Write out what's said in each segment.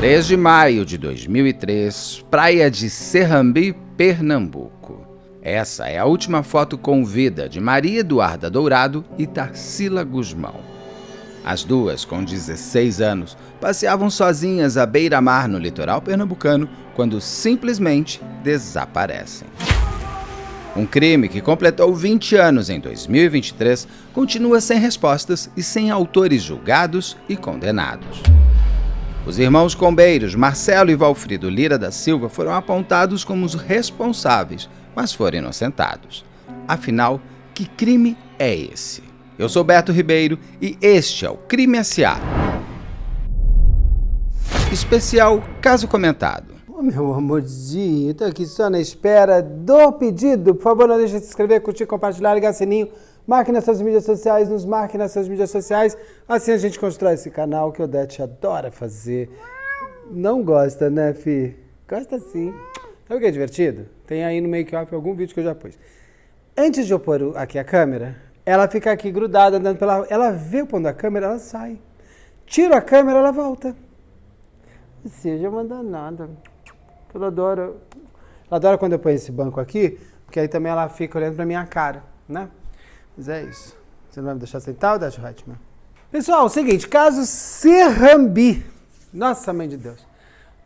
3 de maio de 2003, praia de Serrambi, Pernambuco. Essa é a última foto com vida de Maria Eduarda Dourado e Tarsila Gusmão. As duas, com 16 anos, passeavam sozinhas à beira-mar no litoral pernambucano quando simplesmente desaparecem. Um crime que completou 20 anos em 2023 continua sem respostas e sem autores julgados e condenados. Os irmãos combeiros Marcelo e Valfrido Lira da Silva foram apontados como os responsáveis, mas foram inocentados. Afinal, que crime é esse? Eu sou Beto Ribeiro e este é o Crime S.A. Especial Caso Comentado. Meu amorzinho, tô aqui só na espera do pedido. Por favor, não deixe de se inscrever, curtir, compartilhar, ligar o sininho. Marque nas suas mídias sociais, nos marque nas suas mídias sociais. Assim a gente constrói esse canal que o Odete adora fazer. Não gosta, né, fi? Gosta sim. Sabe o que é divertido? Tem aí no make-off algum vídeo que eu já pus. Antes de eu pôr aqui a câmera, ela fica aqui grudada, andando pela rua. Ela vê o pondo a câmera, ela sai. Tira a câmera, ela volta. Ou seja, não manda nada. Ela adora quando eu ponho esse banco aqui, porque aí também ela fica olhando pra minha cara, né? Mas é isso. Você não vai me deixar sentar, Odete Reitman? Pessoal, é o seguinte, caso Serrambi. Nossa, mãe de Deus.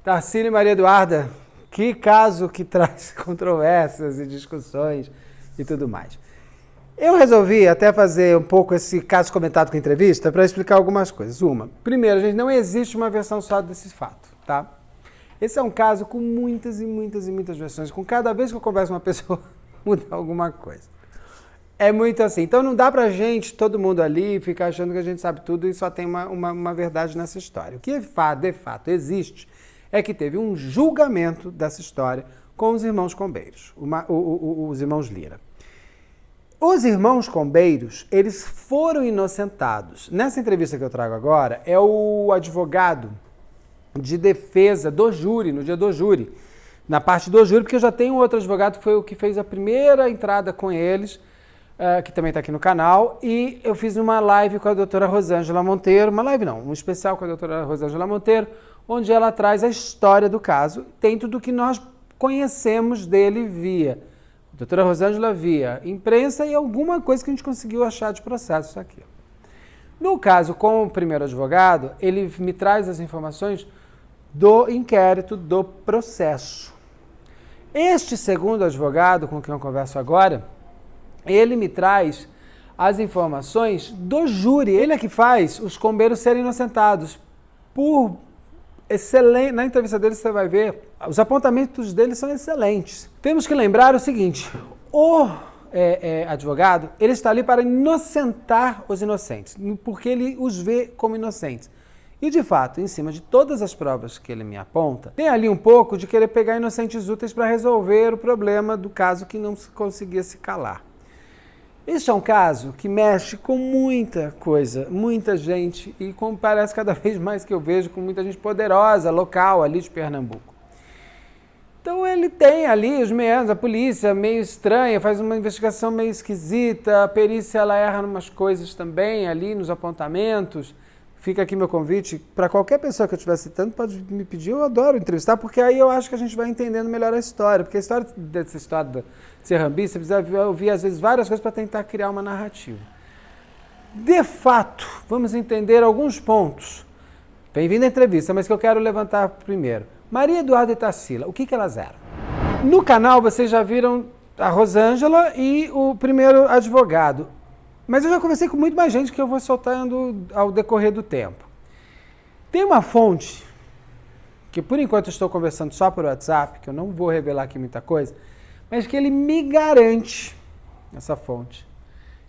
Tarsila e Maria Eduarda, que caso que traz controvérsias e discussões e tudo mais. Eu resolvi até fazer um pouco esse caso comentado com entrevista para explicar algumas coisas. Primeiro, gente, não existe uma versão só desse fato, tá? Esse é um caso com muitas e muitas e muitas versões. Com cada vez que eu converso com uma pessoa, muda alguma coisa. É muito assim. Então não dá pra gente, todo mundo ali, ficar achando que a gente sabe tudo e só tem uma verdade nessa história. O que de fato existe é que teve um julgamento dessa história com os irmãos combeiros, os irmãos Lira. Os irmãos combeiros, eles foram inocentados. Nessa entrevista que eu trago agora, é o advogado de defesa do júri, no dia do júri, na parte do júri, porque eu já tenho outro advogado que foi o que fez a primeira entrada com eles, que também está aqui no canal, e eu fiz uma live com a doutora Rosângela Monteiro, um especial com a doutora Rosângela Monteiro, onde ela traz a história do caso, dentro do que nós conhecemos dele via a doutora Rosângela via imprensa e alguma coisa que a gente conseguiu achar de processo isso aqui. No caso, com o primeiro advogado, ele me traz as informações do inquérito, do processo. Este segundo advogado, com quem eu converso agora, ele me traz as informações do júri. Ele é que faz os combeiros serem inocentados. Por excelente, na entrevista dele você vai ver, os apontamentos dele são excelentes. Temos que lembrar o seguinte, o advogado, ele está ali para inocentar os inocentes, porque ele os vê como inocentes. E, de fato, em cima de todas as provas que ele me aponta, tem ali um pouco de querer pegar inocentes úteis para resolver o problema do caso que não se conseguia se calar. Este é um caso que mexe com muita coisa, muita gente, e como parece cada vez mais que eu vejo, com muita gente poderosa, local ali de Pernambuco. Então ele tem ali os meandros, a polícia meio estranha, faz uma investigação meio esquisita, a perícia ela erra em umas coisas também ali nos apontamentos. Fica aqui meu convite, para qualquer pessoa que eu estiver citando, pode me pedir, eu adoro entrevistar, porque aí eu acho que a gente vai entendendo melhor a história, porque a história dessa história da Serrambi, você precisa ouvir às vezes várias coisas para tentar criar uma narrativa. De fato, vamos entender alguns pontos. Bem-vindo à entrevista, mas que eu quero levantar primeiro. Maria Eduarda e Tarsila, o que elas eram? No canal vocês já viram a Rosângela e o primeiro advogado. Mas eu já conversei com muito mais gente que eu vou soltando ao decorrer do tempo. Tem uma fonte, que por enquanto eu estou conversando só por WhatsApp, que eu não vou revelar aqui muita coisa, mas que ele me garante, essa fonte,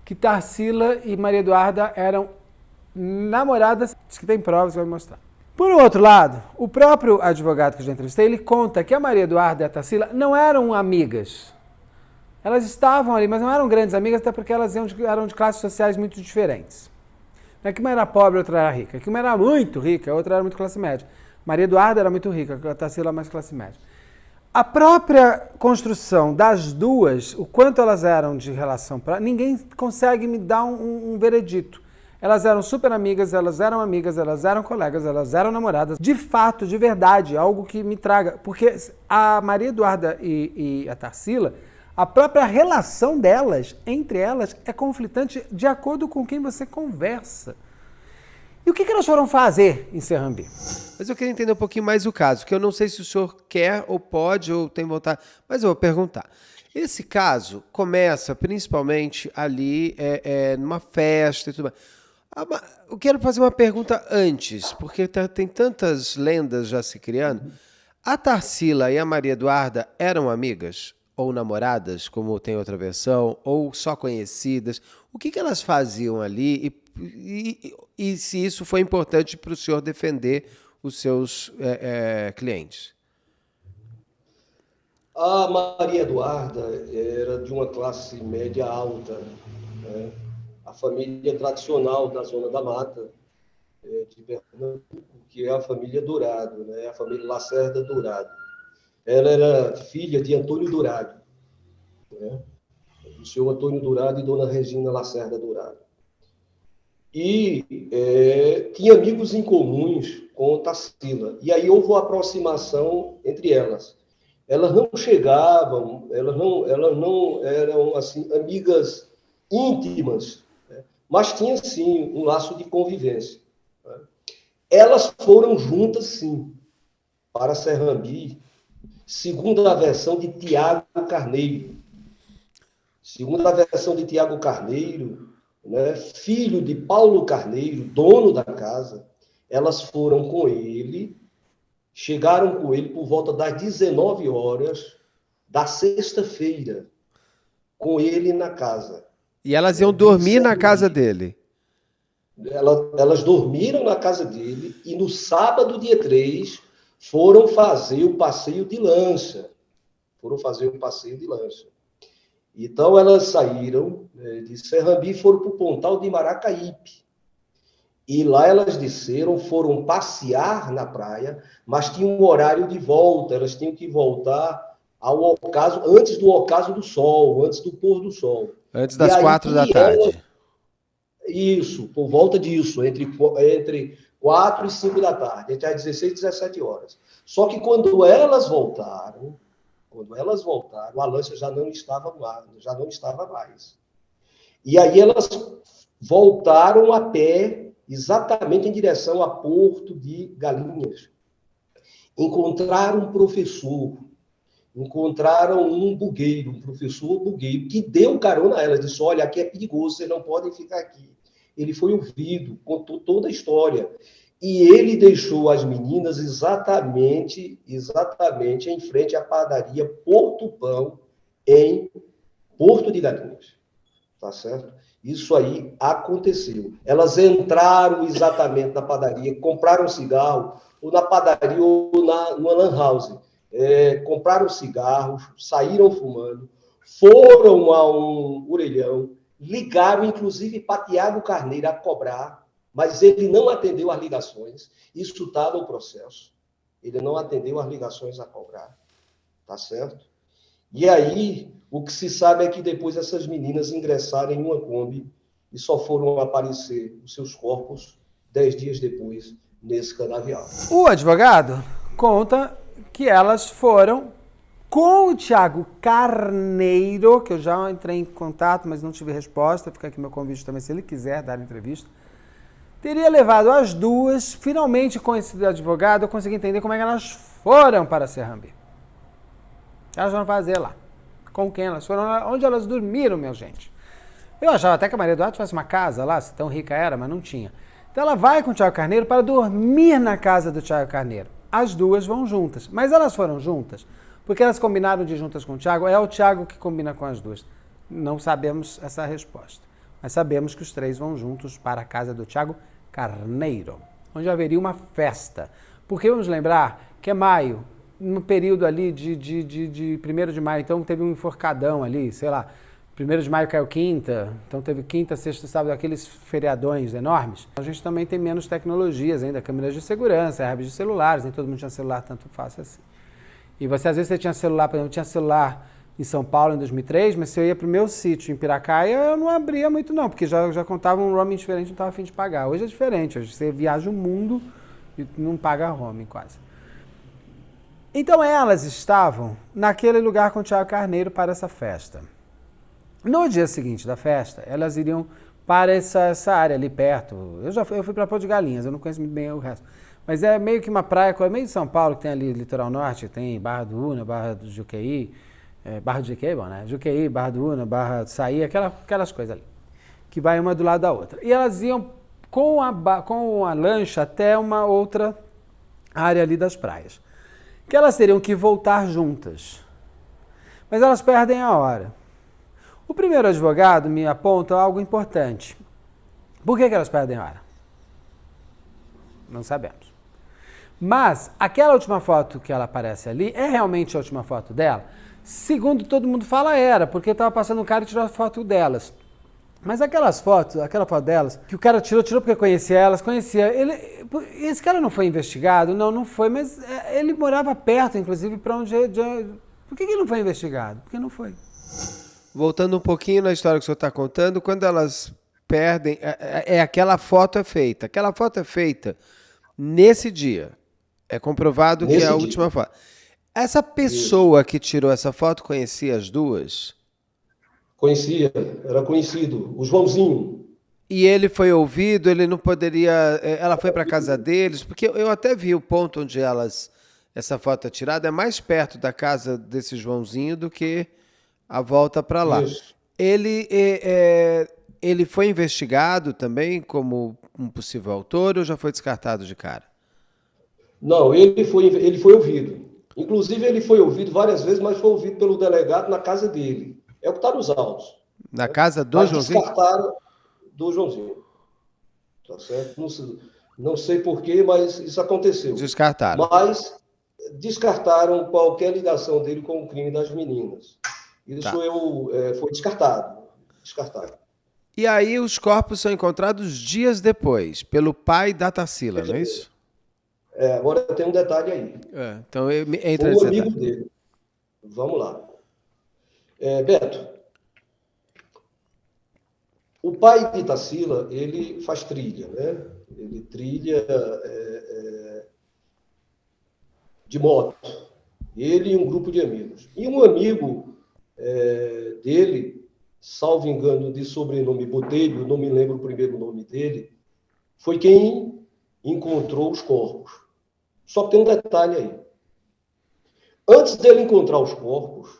que Tarsila e Maria Eduarda eram namoradas, diz que tem provas que vai mostrar. Por outro lado, o próprio advogado que eu já entrevistei, ele conta que a Maria Eduarda e a Tarsila não eram amigas. Elas estavam ali, mas não eram grandes amigas, até porque elas eram de classes sociais muito diferentes. Não é que uma era pobre e outra era rica. Que uma era muito rica, a outra era muito classe média. Maria Eduarda era muito rica, a Tarsila mais classe média. A própria construção das duas, o quanto elas eram de relação, ninguém consegue me dar um veredito. Elas eram super amigas, elas eram colegas, elas eram namoradas. De fato, de verdade, algo que me traga. Porque a Maria Eduarda e a Tarsila, a própria relação delas, entre elas, é conflitante de acordo com quem você conversa. E o que elas foram fazer em Serrambi? Mas eu queria entender um pouquinho mais o caso, que eu não sei se o senhor quer ou pode ou tem vontade, mas eu vou perguntar. Esse caso começa principalmente ali numa festa e tudo mais. Eu quero fazer uma pergunta antes, porque tem tantas lendas já se criando. A Tarsila e a Maria Eduarda eram amigas? Ou namoradas, como tem outra versão? Ou só conhecidas? O que elas faziam ali e se isso foi importante para o senhor defender os seus clientes? A Maria Eduarda era de uma classe média alta, né? A família tradicional da Zona da Mata, de Pernambuco, que é a família Dourado, né? A família Lacerda Dourado. Ela era filha de Antônio Dourado, né? O senhor Antônio Dourado e dona Regina Lacerda Dourado. E tinha amigos em comuns com Tarsila. E aí houve uma aproximação entre elas. Elas não chegavam, elas não eram assim, amigas íntimas, né? Mas tinha, sim, um laço de convivência, né? Elas foram juntas, sim, para Serrambi, segundo a versão de Tiago Carneiro. Segundo a versão de Tiago Carneiro, né, filho de Paulo Carneiro, dono da casa, elas foram com ele, chegaram com ele por volta das 19 horas da sexta-feira, com ele na casa. E elas iam dormir na casa dele? Elas dormiram na casa dele e no sábado, dia 3, foram fazer o passeio de lancha. Então, elas saíram de Serrambi e foram para o Pontal de Maracaípe. E lá elas desceram, foram passear na praia, mas tinha um horário de volta. Elas tinham que voltar ao ocaso, antes do ocaso do sol, antes do pôr do sol. Antes das 4 da tarde. Isso, por volta disso, entre 4 e 5 da tarde, entre as 16 e 17 horas. Só que quando elas voltaram, a lancha já não estava mais. E aí elas voltaram a pé, exatamente em direção a Porto de Galinhas. Encontraram um professor, encontraram um professor bugueiro, que deu carona a elas, disse: olha, aqui é perigoso, vocês não podem ficar aqui. Ele foi ouvido, contou toda a história. E ele deixou as meninas exatamente em frente à padaria Porto Pão, em Porto de Galinhas. Tá certo? Isso aí aconteceu. Elas entraram exatamente na padaria, compraram cigarro, ou na padaria ou numa lan house. Compraram cigarros, saíram fumando, foram a um orelhão, ligaram inclusive para Tiago Carneiro a cobrar, mas ele não atendeu às ligações. Isso está no processo. Ele não atendeu às ligações a cobrar. Tá certo? E aí, o que se sabe é que depois essas meninas ingressaram em uma Kombi e só foram aparecer os seus corpos 10 dias depois, nesse canavial. O advogado conta que elas foram com o Tiago Carneiro, que eu já entrei em contato, mas não tive resposta. Fica aqui meu convite também, se ele quiser dar entrevista. Teria levado as duas, finalmente com esse advogado, eu consegui entender como é que elas foram para Serrambi. Elas vão fazer lá. Com quem elas foram lá? Onde elas dormiram, minha gente. Eu achava até que a Maria Eduarda tivesse uma casa lá, se tão rica era, mas não tinha. Então ela vai com o Tiago Carneiro para dormir na casa do Tiago Carneiro. As duas vão juntas. Mas elas foram juntas porque elas combinaram de ir juntas com o Tiago. É o Tiago que combina com as duas. Não sabemos essa resposta. Mas sabemos que os três vão juntos para a casa do Tiago Carneiro, onde haveria uma festa. Porque vamos lembrar que é maio, no período ali de 1º de maio, então teve um enforcadão ali, sei lá, 1º de maio caiu quinta, então teve quinta, sexta, sábado, aqueles feriadões enormes. A gente também tem menos tecnologias ainda, câmeras de segurança, herbes de celulares, nem todo mundo tinha celular tanto fácil assim. E você, às vezes, você tinha celular, por exemplo, tinha celular em São Paulo em 2003, mas se eu ia para o meu sítio em Piracaia, eu não abria muito não, porque já contava um roaming diferente, não estava a fim de pagar. Hoje é diferente, hoje você viaja o mundo e não paga roaming quase. Então elas estavam naquele lugar com o Thiago Carneiro para essa festa. No dia seguinte da festa, elas iriam para essa área ali perto. Eu fui para Porto de Galinhas, eu não conheço muito bem o resto. Mas é meio que uma praia, meio de São Paulo, que tem ali Litoral Norte, tem Barra do Una, Barra do Juqueí, Barra do Juqueí, bom, né? Juqueí, Barra do Una, Barra do Saí, aquelas coisas ali, que vai uma do lado da outra. E elas iam com a lancha até uma outra área ali das praias, que elas teriam que voltar juntas. Mas elas perdem a hora. O primeiro advogado me aponta algo importante. Por que elas perdem a hora? Não sabemos. Mas aquela última foto que ela aparece ali é realmente a última foto dela? Segundo todo mundo fala, era, porque estava passando um cara e tirou a foto delas. Mas aquela foto delas, que o cara tirou porque conhecia elas, esse cara não foi investigado? Não foi, mas ele morava perto, inclusive, para onde... Por que ele não foi investigado? Porque não foi. Voltando um pouquinho na história que o senhor está contando, quando elas perdem, aquela foto é feita. Aquela foto é feita nesse dia. É comprovado que é a última foto. Essa pessoa que tirou essa foto conhecia as duas? Conhecia, era conhecido, o Joãozinho. E ele foi ouvido, ele não poderia... Ela foi para a casa deles, porque eu até vi o ponto onde essa foto é tirada, é mais perto da casa desse Joãozinho do que a volta para lá. Isso. Ele foi investigado também como um possível autor ou já foi descartado de cara? Não, ele foi ouvido. Inclusive, ele foi ouvido várias vezes, mas foi ouvido pelo delegado na casa dele. É o que está nos autos. Na casa do Mas Joãozinho? Descartaram do Joãozinho. Tá certo? Não sei porquê, mas isso aconteceu. Descartaram. Mas descartaram qualquer ligação dele com o crime das meninas. Isso foi descartado. E aí os corpos são encontrados dias depois, pelo pai da Tarsila, não é isso? Agora tem um detalhe aí. Então entra Um nesse amigo detalhe. dele. Vamos lá. Beto, o pai de Tarsila, ele faz trilha, né? Ele trilha de moto. Ele e um grupo de amigos. E um amigo dele, salvo engano, de sobrenome Botelho, não me lembro o primeiro nome dele, foi quem encontrou os corpos. Só que tem um detalhe aí. Antes dele encontrar os corpos,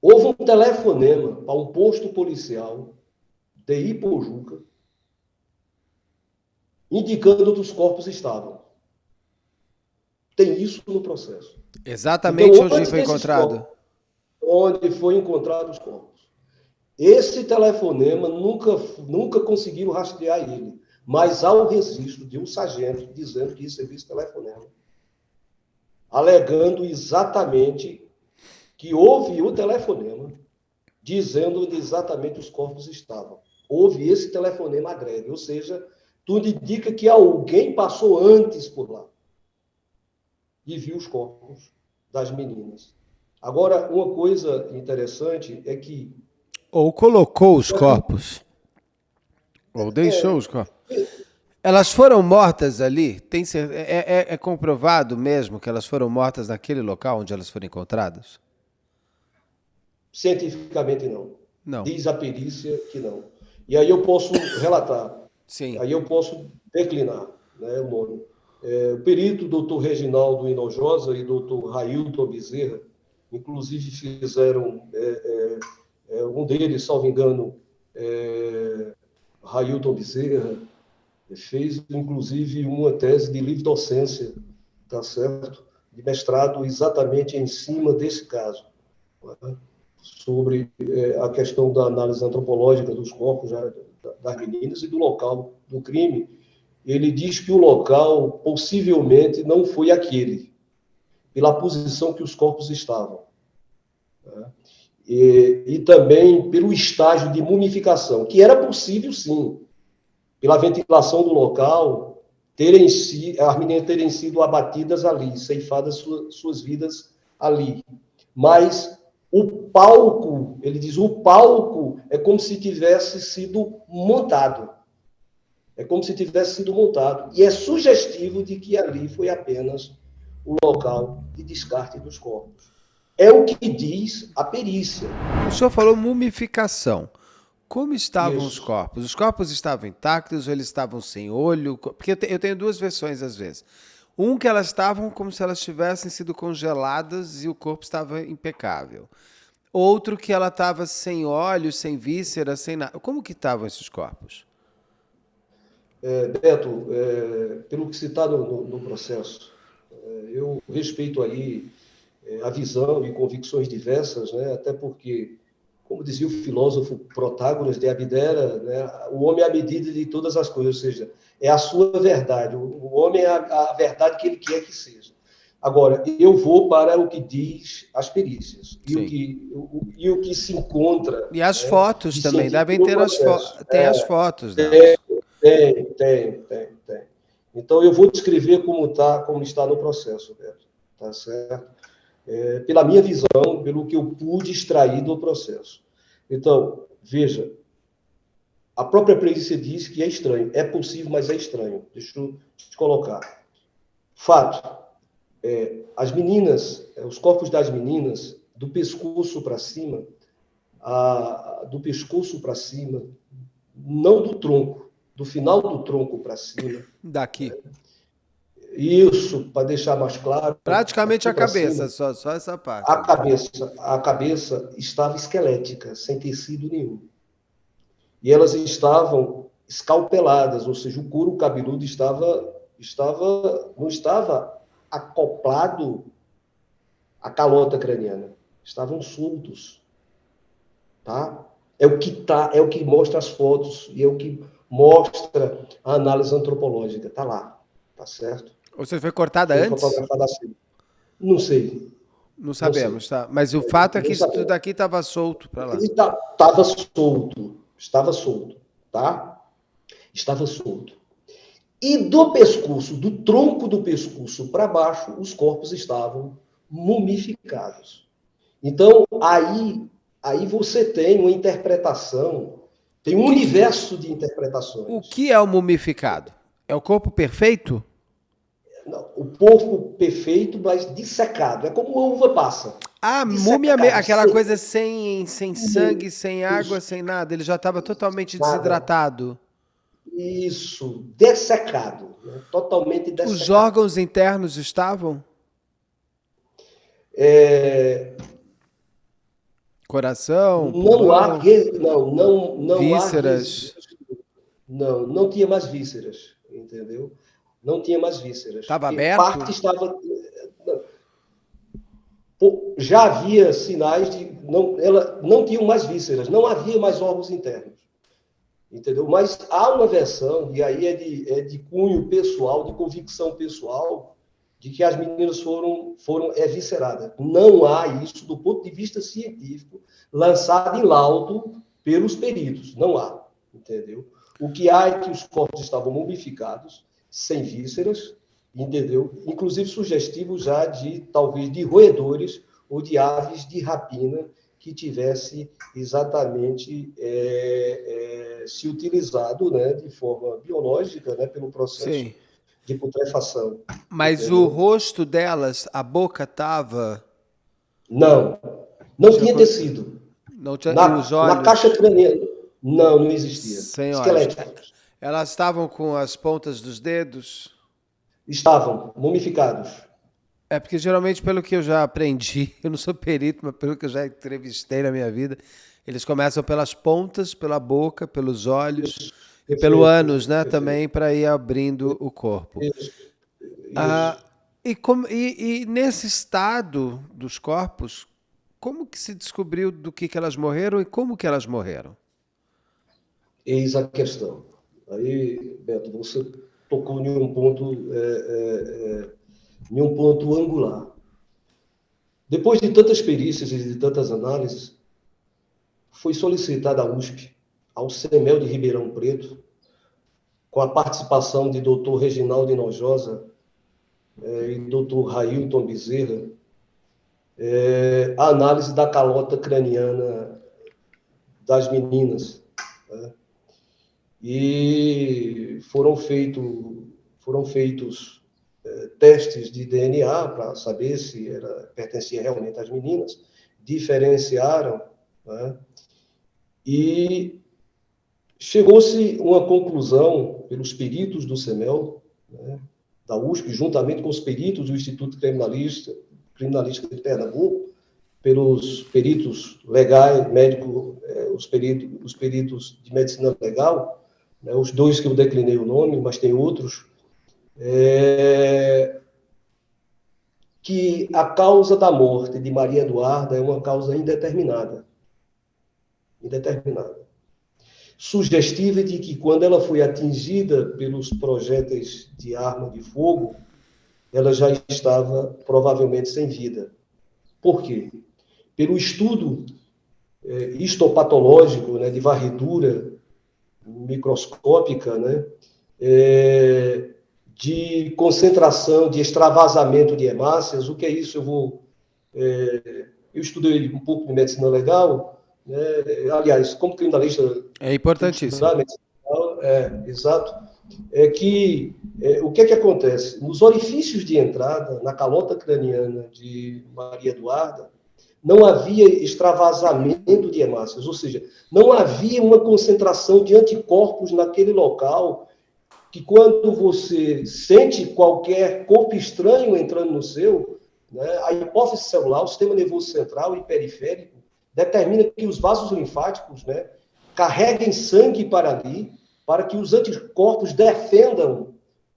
houve um telefonema para um posto policial de Ipojuca, indicando onde os corpos estavam. Tem isso no processo. Exatamente então, onde foi encontrado? Onde foi encontrado os corpos. Esse telefonema nunca conseguiram rastrear ele, mas há o registro de um sargento dizendo que recebeu esse telefonema, alegando exatamente que houve o telefonema dizendo onde exatamente os corpos estavam. Houve esse telefonema agrede, ou seja, tudo indica que alguém passou antes por lá e viu os corpos das meninas. Agora, uma coisa interessante é que... Ou colocou os corpos, ou deixou os corpos. Elas foram mortas ali? É comprovado mesmo que elas foram mortas naquele local onde elas foram encontradas? Cientificamente, não. Não. Diz a perícia que não. E aí eu posso relatar. Sim. Aí eu posso declinar, né, o nome. O perito, doutor Reginaldo Hinojosa e doutor Railton Bezerra, inclusive fizeram, um deles, salvo engano, Railton Bezerra, fez, inclusive, uma tese de livre docência, tá certo? De mestrado exatamente em cima desse caso, né? Sobre a questão da análise antropológica dos corpos das meninas e do local do crime. Ele diz que o local possivelmente não foi aquele, pela posição que os corpos estavam, né? E também pelo estágio de mumificação, que era possível, sim, pela ventilação do local, as meninas terem sido abatidas ali, ceifadas suas vidas ali. mas o palco, ele diz, o palco é como se tivesse sido montado. É como se tivesse sido montado. E é sugestivo de que ali foi apenas o local de descarte dos corpos. É o que diz a perícia. O senhor falou mumificação. Como estavam os Isso. corpos? Os corpos estavam intactos ou eles estavam sem olho? Porque eu tenho duas versões às vezes. Um que elas estavam como se elas tivessem sido congeladas e o corpo estava impecável. Outro que ela estava sem olhos, sem vísceras, sem nada. Como que estavam esses corpos? Beto, pelo que se está no processo, eu respeito aí a visão e convicções diversas, né? Até porque, como dizia o filósofo Protágoras de Abdera, né? O homem é a medida de todas as coisas, ou seja, é a sua verdade. O homem é a verdade que ele quer que seja. Agora, eu vou para o que diz as perícias e o que se encontra. E as Né, fotos de também, devem científico no ter processo. tem as fotos delas. Tem. Então, eu vou descrever como está no processo, Beto, tá certo? Pela minha visão, pelo que eu pude extrair do processo. Então, veja, a própria perícia diz que é estranho. É possível, mas é estranho. Deixa eu te colocar. Fato. As meninas, os corpos das meninas, do pescoço para cima, não do tronco, do final do tronco para cima. Daqui. Isso, para deixar mais claro. Praticamente a cabeça, cima, só essa parte. a cabeça estava esquelética, sem tecido nenhum. E elas estavam escalpeladas, ou seja, o couro cabeludo não estava acoplado à calota craniana. Estavam soltos. Tá? É o que mostra as fotos e é o que mostra a análise antropológica. Tá lá, tá certo? Ou seja, foi cortada Foi antes? fotografada assim. Não sei. Não sabemos, tá? Mas o fato é que isso tudo daqui estava solto para lá. Ele estava solto, tá? Estava solto. E do pescoço, do tronco do pescoço para baixo, os corpos estavam mumificados. Então, aí você tem uma interpretação, tem um universo de interpretações. O que é o mumificado? É o corpo perfeito? Não, o corpo perfeito, mas dissecado. É como uma uva passa. Ah, múmia, aquela coisa sem sangue, sem água, sem nada. Ele já estava totalmente desidratado. Isso, dessecado. Né? Totalmente dessecado. Os órgãos internos estavam? Coração, pulmão, não vísceras. Não tinha mais vísceras, entendeu? Não tinha mais vísceras. Estava aberto? Parte estava... Já havia sinais de... Ela não tinha mais vísceras, não havia mais órgãos internos. Entendeu? Mas há uma versão, e aí é de cunho pessoal, de convicção pessoal, de que as meninas foram evisceradas. Não há isso, do ponto de vista científico, lançado em laudo pelos peritos. Não há, entendeu? O que há é que os corpos estavam mumificados, sem vísceras, entendeu? Inclusive sugestivo já talvez, de roedores ou de aves de rapina que tivesse exatamente se utilizado, né, de forma biológica, né, pelo processo Sim. de putrefação. Mas entendeu? O rosto delas, a boca estava... Não tinha tecido. Não tinha... Os olhos... Na caixa craniana, não existia. Sem esqueléticos. Elas estavam com as pontas dos dedos? Estavam, mumificados. É porque geralmente, pelo que eu já aprendi, eu não sou perito, mas pelo que eu já entrevistei na minha vida, eles começam pelas pontas, pela boca, pelos olhos e pelo ânus, né, também, para ir abrindo o corpo. Isso. E nesse estado dos corpos, como que se descobriu do que elas morreram e como que elas morreram? Eis a questão. Aí, Beto, você tocou em um ponto, angular. Depois de tantas perícias e de tantas análises, foi solicitada à USP, ao CEMEL de Ribeirão Preto, com a participação de Dr. Reginaldo Hinojosa e Dr. Railton Bezerra, a análise da calota craniana das meninas, né? E foram feitos testes de DNA para saber se pertencia realmente às meninas, diferenciaram, né? E chegou-se uma conclusão pelos peritos do CEMEL, né, da USP, juntamente com os peritos do Instituto Criminalístico de Pernambuco, pelos peritos legais, médicos, os peritos de medicina legal, né, os dois que eu declinei o nome, mas tem outros, que a causa da morte de Maria Eduarda é uma causa indeterminada. Indeterminada. Sugestiva de que, quando ela foi atingida pelos projéteis de arma de fogo, ela já estava provavelmente sem vida. Por quê? Pelo estudo histopatológico, né, de varredura microscópica, né, de concentração, de extravasamento de hemácias. O que é isso? Eu estudei um pouco de medicina legal, né? Aliás, como criminalista... É importantíssimo. Exato. O que é que acontece? Nos orifícios de entrada, na calota craniana de Maria Eduarda, não havia extravasamento de hemácias, ou seja, não havia uma concentração de anticorpos naquele local, que quando você sente qualquer corpo estranho entrando no seu, né, a hipófise celular, o sistema nervoso central e periférico, determina que os vasos linfáticos, né, carreguem sangue para ali, para que os anticorpos defendam,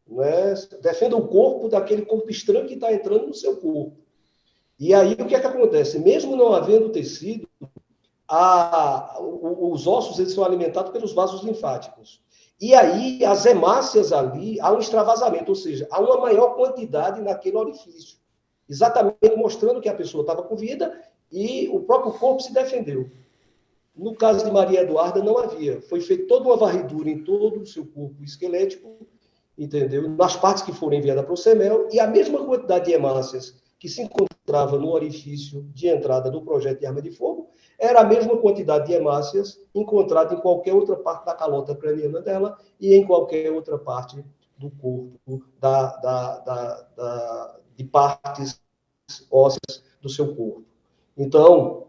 né, defendam o corpo daquele corpo estranho que está entrando no seu corpo. E aí, o que é que acontece? Mesmo não havendo tecido, os ossos eles são alimentados pelos vasos linfáticos. E aí, as hemácias ali, há um extravasamento, ou seja, há uma maior quantidade naquele orifício. Exatamente mostrando que a pessoa estava com vida e o próprio corpo se defendeu. No caso de Maria Eduarda, não havia. Foi feita toda uma varredura em todo o seu corpo esquelético, entendeu? Nas partes que foram enviadas para o CEMEL, e a mesma quantidade de hemácias que se encontrava no orifício de entrada do projeto de arma de fogo, era a mesma quantidade de hemácias encontrada em qualquer outra parte da calota craniana dela e em qualquer outra parte do corpo, de partes ósseas do seu corpo. Então,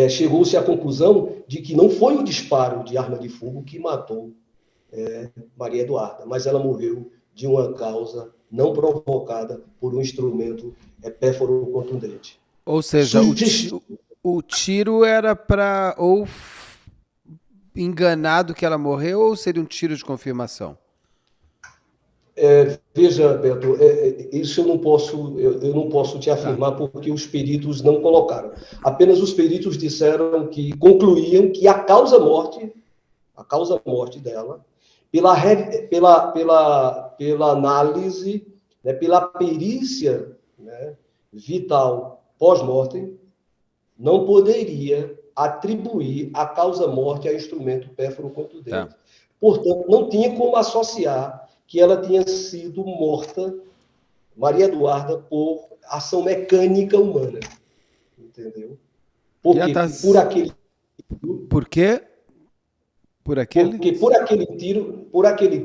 chegou-se à conclusão de que não foi o disparo de arma de fogo que matou Maria Eduarda, mas ela morreu de uma causa não provocada por um instrumento pérfuro contundente. Ou seja, o tiro era para ou enganado que ela morreu, ou seria um tiro de confirmação? Veja, Beto, isso eu não posso te afirmar, porque os peritos não colocaram. Apenas os peritos disseram que concluíam que a causa-morte dela, pela análise, né, pela perícia, né, vital pós-mortem, não poderia atribuir a causa-morte a instrumento pérfuro contundente. Portanto, não tinha como associar que ela tinha sido morta, Maria Eduarda, por ação mecânica humana. Entendeu? Porque por aquele... Por quê? Porque por aquele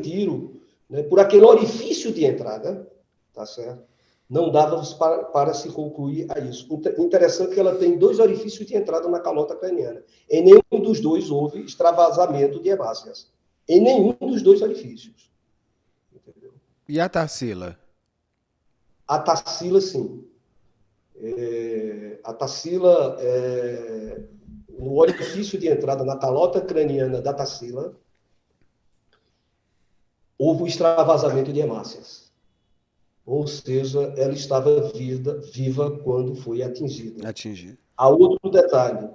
tiro, né, por aquele orifício de entrada, tá certo? Não dava para se concluir a isso. Interessante que ela tem 2 orifícios de entrada na calota craniana. Em nenhum dos 2 houve extravasamento de hemácias. Em nenhum dos 2 orifícios. Entendeu? E a Tarsila? A Tarsila, sim. A Tarsila, no orifício de entrada na calota craniana da Tarsila, houve um extravasamento de hemácias. Ou seja, ela estava viva quando foi atingida. Há outro detalhe.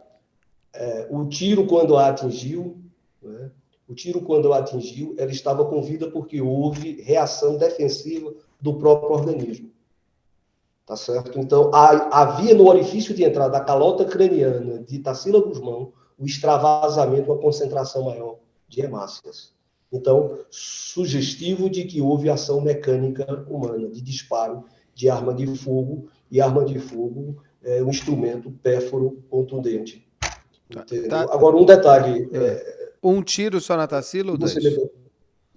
O tiro, quando a atingiu, né, ela estava com vida porque houve reação defensiva do próprio organismo. Tá certo? Então, havia no orifício de entrada da calota craniana de Tarsila Guzmão o extravasamento, uma concentração maior de hemácias. Então, sugestivo de que houve ação mecânica humana, de disparo de arma de fogo, e arma de fogo um instrumento pérfuro contundente. Tá. Agora, um detalhe. Um tiro só na Tarsila ou dois?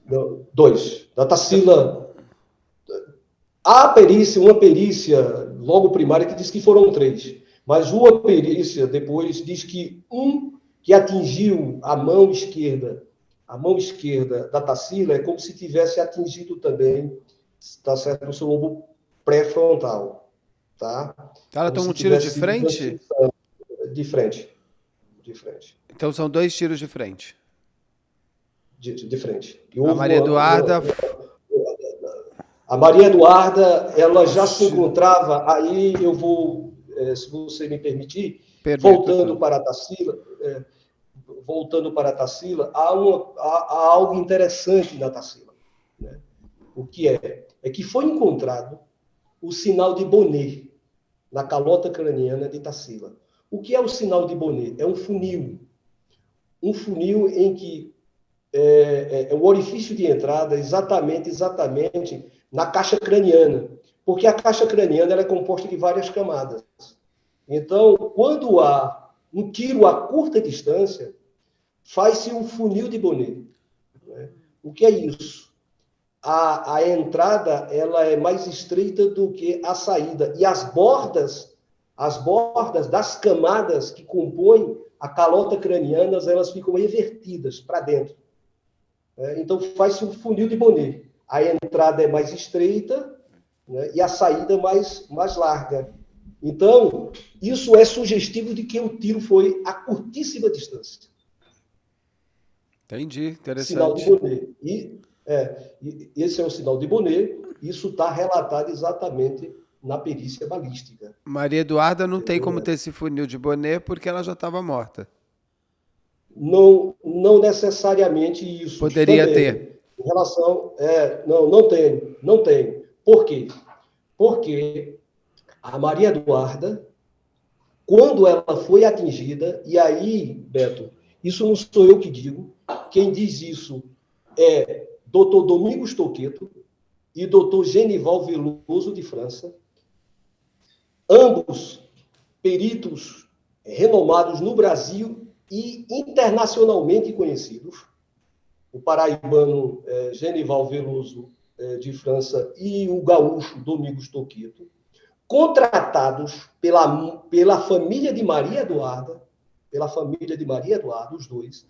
Não, dois. Da Tarsila, há uma perícia logo primária que diz que foram 3. Mas uma perícia depois diz que um que atingiu a mão esquerda da Tarsila é como se tivesse atingido também, tá certo, o seu lobo pré-frontal, tá? Ela Como toma um se tiro de tivesse frente? De frente. Então são 2 tiros de frente. De frente. E A houve Maria Eduarda... A Maria Eduarda, ela já se encontrava, aí eu vou, se você me permitir, voltando para a Tarsila, há algo interessante na Tarsila. Né? O que é? É que foi encontrado o sinal de Bonnet na calota craniana de Tarsila. O que é o sinal de Bonnet? É um funil. Um funil em que o orifício de entrada exatamente na caixa craniana, porque a caixa craniana ela é composta de várias camadas. Então, quando há um tiro a curta distância, faz-se um funil de Bonnet. Né? O que é isso? A entrada ela é mais estreita do que a saída, e as bordas das camadas que compõem a calota craniana, elas ficam invertidas para dentro. Então, faz-se um funil de Bonnet. A entrada é mais estreita, né, e a saída mais larga. Então, isso é sugestivo de que o tiro foi a curtíssima distância. Entendi, interessante. Sinal de Bonnet. E esse é o sinal de Bonnet. Isso está relatado exatamente na perícia balística. Maria Eduarda não tem como ter esse funil de Bonnet porque ela já estava morta. Não necessariamente isso. Poderia também, ter. Em relação... Não tem. Por quê? Porque a Maria Eduarda, quando ela foi atingida, e aí, Beto, isso não sou eu que digo, quem diz isso é Dr. Domingos Toqueto e Dr. Genival Veloso de França, ambos peritos renomados no Brasil e internacionalmente conhecidos, o paraibano Genival Veloso de França e o gaúcho Domingos Toqueto, contratados pela família de Maria Eduarda, os dois,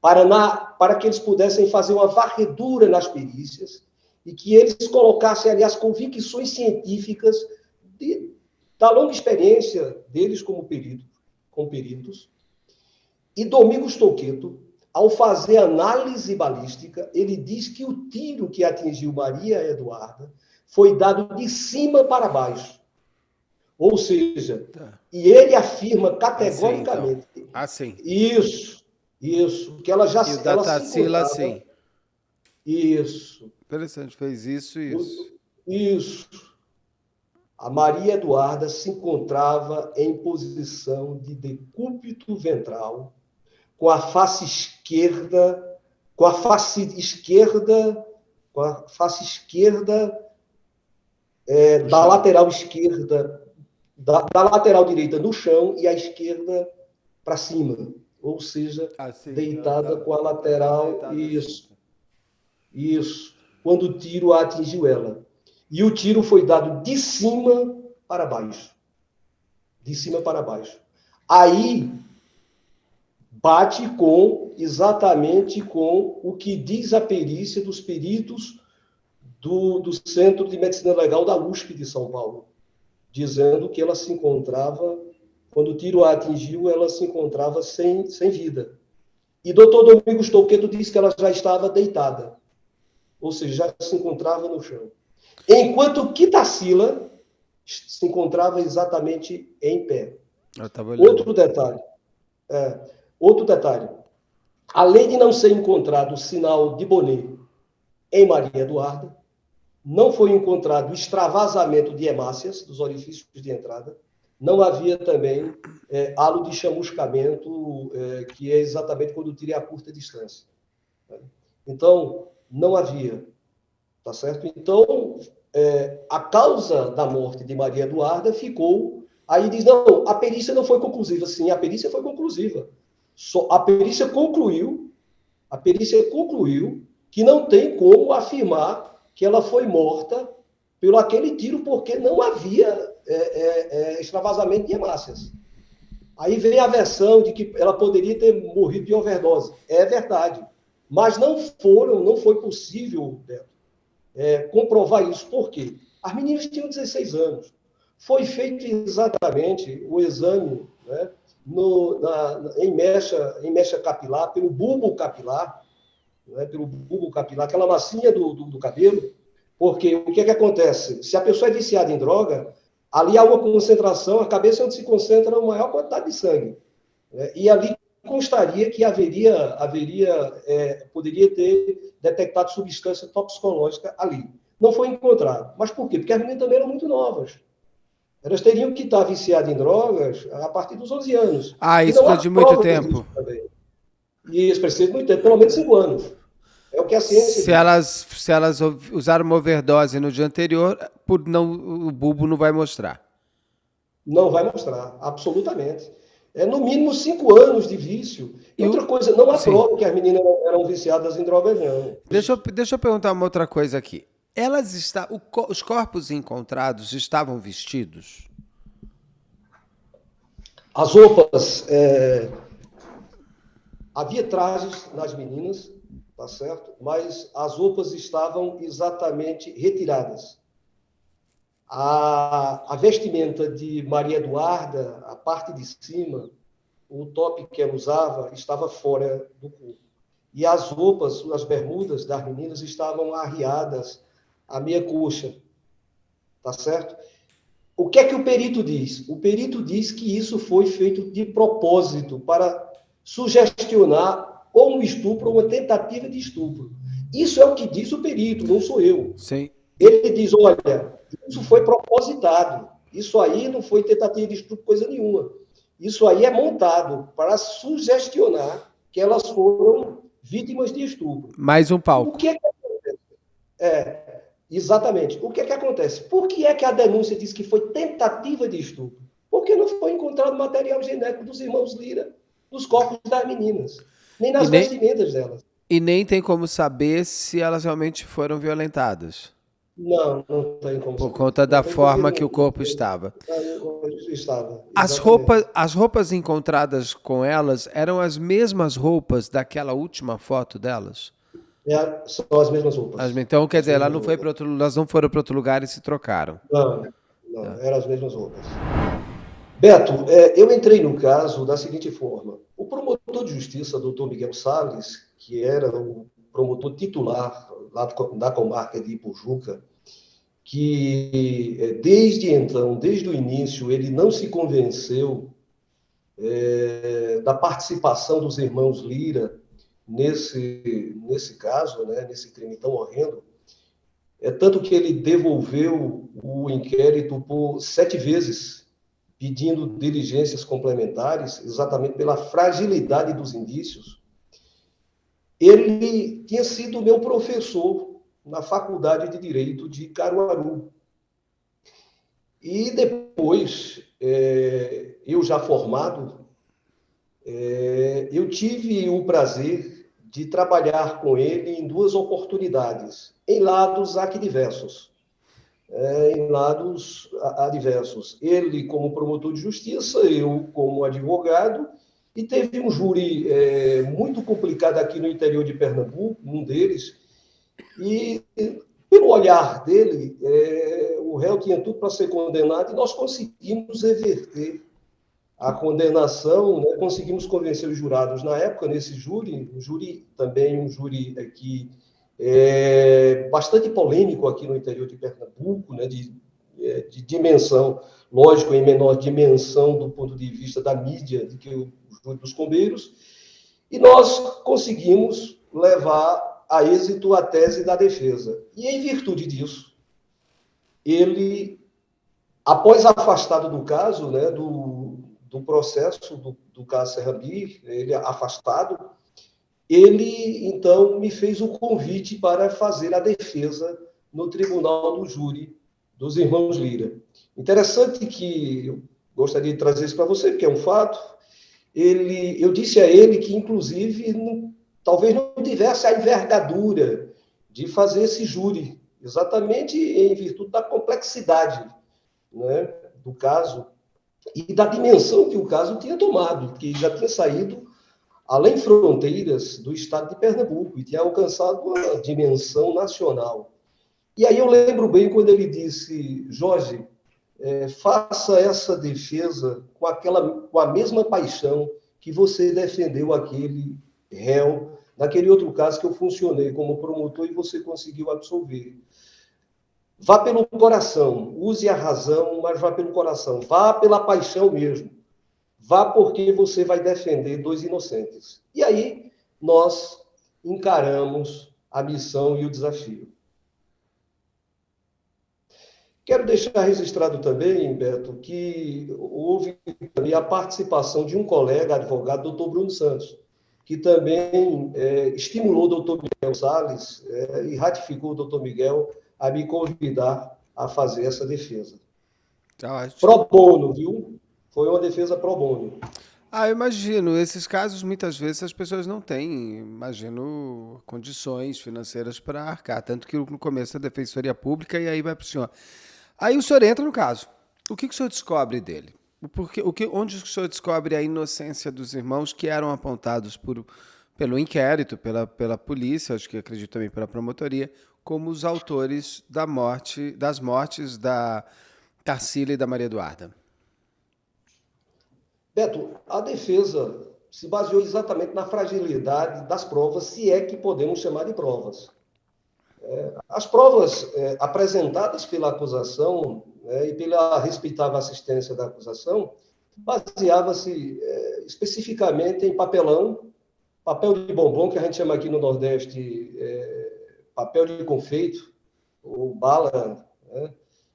para que eles pudessem fazer uma varredura nas perícias e que eles colocassem ali as convicções científicas da longa experiência deles como peritos. E Domingos Toqueto, ao fazer análise balística, ele diz que o tiro que atingiu Maria Eduarda foi dado de cima para baixo. Ou seja, e ele afirma categoricamente... Assim. Isso. Que ela já e o da Tarsila, assim. Isso. Interessante, fez isso e isso. Isso. A Maria Eduarda se encontrava em posição de decúbito ventral, com a face esquerda da lateral esquerda, da lateral direita no chão e a esquerda para cima, ou seja, deitada com a lateral, isso, quando o tiro a atingiu ela. E o tiro foi dado de cima para baixo. Aí, bate exatamente com o que diz a perícia dos peritos do Centro de Medicina Legal da USP de São Paulo, dizendo que ela se encontrava, quando o tiro a atingiu, ela se encontrava sem vida. E doutor Domingos Toqueto disse que ela já estava deitada, ou seja, já se encontrava no chão. Enquanto que Tarsila se encontrava exatamente em pé. Outro detalhe. Além de não ser encontrado o sinal de Bonnet em Maria Eduarda, não foi encontrado extravasamento de hemácias dos orifícios de entrada, não havia também halo de chamuscamento, que é exatamente quando o tiro é a curta distância. Então, não havia, tá certo? Então, a causa da morte de Maria Eduarda ficou Aí diz, não, a perícia não foi conclusiva. Sim, a perícia foi conclusiva. A perícia concluiu que não tem como afirmar que ela foi morta pelo aquele tiro, porque não havia extravasamento de hemácias. Aí vem a versão de que ela poderia ter morrido de overdose. É verdade. Mas não foi possível, Beto, comprovar isso. Por quê? As meninas tinham 16 anos. Foi feito exatamente o exame, né, em mecha capilar, pelo bulbo capilar, né, aquela massinha do cabelo, porque o que acontece? Se a pessoa é viciada em droga, ali há uma concentração, a cabeça é onde se concentra a maior quantidade de sangue. Né, e ali constaria que poderia ter detectado substância toxicológica ali. Não foi encontrado. Mas por quê? Porque as meninas também eram muito novas. Elas teriam que estar viciadas em drogas a partir dos 11 anos. Ah, E isso não foi há de muito provas tempo. disso também. E isso precisa de muito tempo, pelo menos 5 anos. É o que a ciência diz. Se elas usaram uma overdose no dia anterior, o bulbo não vai mostrar. Não vai mostrar, absolutamente. É no mínimo 5 anos de vício. E outra coisa, não há prova que as meninas eram viciadas em drogas, não. Deixa eu perguntar uma outra coisa aqui. Os corpos encontrados estavam vestidos? As roupas, havia trajes nas meninas, tá certo? Mas as roupas estavam exatamente retiradas. A vestimenta de Maria Eduarda, a parte de cima, o top que ela usava, estava fora do corpo. E as roupas, as bermudas das meninas estavam arriadas à meia coxa, tá certo? O que é que o perito diz? O perito diz que isso foi feito de propósito para sugestionar ou um estupro ou uma tentativa de estupro. Isso é o que diz o perito, não sou eu. Sim. Ele diz, olha, isso foi propositado. Isso aí não foi tentativa de estupro, coisa nenhuma. Isso aí é montado para sugestionar que elas foram vítimas de estupro. Mais um palco. O que é que acontece? Exatamente. O que é que acontece? Por que é que a denúncia diz que foi tentativa de estupro? Porque não foi encontrado material genético dos irmãos Lira nos corpos das meninas, nem nas vestimentas delas. E nem tem como saber se elas realmente foram violentadas. Não tem como Por saber. conta da forma que o corpo estava. As roupas encontradas com elas eram as mesmas roupas daquela última foto delas? São as mesmas roupas. Então, quer dizer, elas não foram para outro lugar e se trocaram. Não, eram as mesmas roupas. Beto, eu entrei no caso da seguinte forma. O promotor de justiça, doutor Miguel Salles, que era o promotor titular lá da comarca de Ipujuca, que desde o início, ele não se convenceu da participação dos irmãos Lira nesse caso, né, nesse crime tão horrendo, tanto que ele devolveu o inquérito por 7 vezes, pedindo diligências complementares, exatamente pela fragilidade dos indícios. Ele tinha sido meu professor na Faculdade de Direito de Caruaru. E depois, eu já formado, eu tive o prazer de trabalhar com ele em 2 oportunidades, em lados adversos. Ele como promotor de justiça, eu como advogado, e teve um júri muito complicado aqui no interior de Pernambuco, um deles, e pelo olhar dele, o réu tinha tudo para ser condenado, e nós conseguimos reverter a condenação, né? Conseguimos convencer os jurados na época, nesse júri, um júri aqui bastante polêmico aqui no interior de Pernambuco, né? De dimensão, lógico, em menor dimensão do ponto de vista da mídia do que o júri dos bombeiros, e nós conseguimos levar a êxito a tese da defesa. E em virtude disso, ele, após afastado do caso, né, do processo do caso Serrambi, ele afastado, ele, então, me fez o convite para fazer a defesa no tribunal do júri dos irmãos Lira. Interessante que gostaria de trazer isso para você, porque é um fato. Eu disse a ele que, inclusive, talvez não tivesse a envergadura de fazer esse júri, exatamente em virtude da complexidade, né, do caso e da dimensão que o caso tinha tomado, que já tinha saído além fronteiras do estado de Pernambuco e tinha alcançado uma dimensão nacional. E aí eu lembro bem quando ele disse: Jorge, faça essa defesa com a mesma paixão que você defendeu aquele réu, naquele outro caso que eu funcionei como promotor e você conseguiu absolver. Vá pelo coração, use a razão, mas vá pelo coração. Vá pela paixão mesmo. Vá porque você vai defender dois inocentes. E aí nós encaramos a missão e o desafio. Quero deixar registrado também, Beto, que houve também a participação de um colega advogado, doutor Bruno Santos, que também estimulou o doutor Miguel Salles e ratificou o doutor Miguel a me convidar a fazer essa defesa. Tá, Pro bono, viu? Foi uma defesa pro bono. eu imagino. Esses casos, muitas vezes, as pessoas não têm, imagino, condições financeiras para arcar. Tanto que no começo a Defensoria Pública e aí vai para o senhor. Aí o senhor entra no caso. O que o senhor descobre dele? Onde o senhor descobre a inocência dos irmãos que eram apontados pelo inquérito, pela polícia, acho que acredito também pela promotoria, como os autores das mortes da Tarsila e da Maria Eduarda? Beto, a defesa se baseou exatamente na fragilidade das provas, se é que podemos chamar de provas. As provas apresentadas pela acusação e pela respeitável assistência da acusação baseava-se especificamente em papel de bombom, que a gente chama aqui no Nordeste papel de confeito, ou bala, né?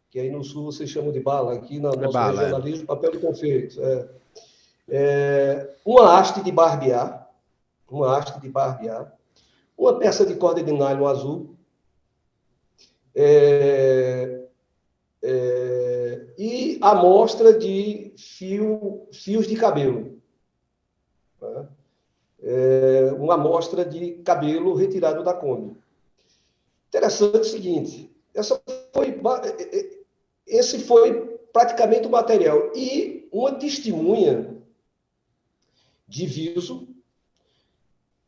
Que aí no Sul vocês chamam de bala, aqui no nosso regionalismo, papel de confeito. Uma haste de barbear, uma peça de corda de nylon azul, e amostra de fios de cabelo. Né? Uma amostra de cabelo retirado da Kombi. Interessante o seguinte, esse foi praticamente o material. E uma testemunha de Viso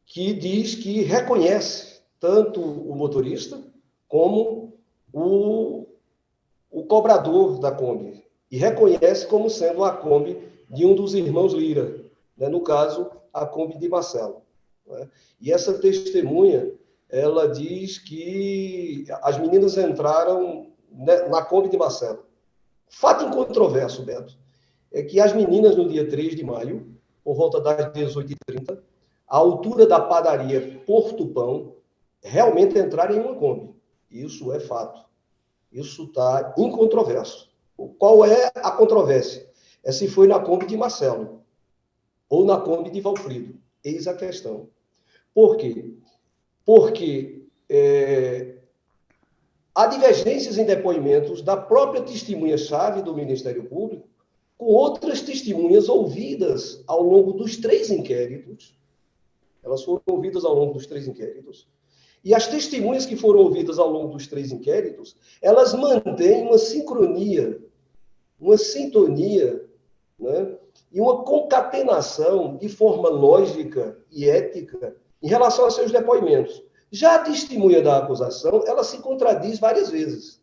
que diz que reconhece tanto o motorista como o cobrador da Kombi, e reconhece como sendo a Kombi de um dos irmãos Lira, né? No caso, a Kombi de Marcelo. Né? E essa testemunha, ela diz que as meninas entraram na Kombi de Marcelo. Fato incontroverso, Beto, é que as meninas, no dia 3 de maio, por volta das 18h30, à altura da padaria Porto Pão, realmente entraram em uma Kombi. Isso é fato. Isso está incontroverso. Qual é a controvérsia? É se foi na Kombi de Marcelo ou na Kombi de Valfrido. Eis a questão. Por quê? Porque há divergências em depoimentos da própria testemunha-chave do Ministério Público com outras testemunhas ouvidas ao longo dos 3 inquéritos. Elas foram ouvidas ao longo dos 3 inquéritos. E as testemunhas que foram ouvidas ao longo dos 3 inquéritos, elas mantêm uma sincronia, uma sintonia, né? E uma concatenação de forma lógica e ética em relação aos seus depoimentos. Já a testemunha da acusação, ela se contradiz várias vezes,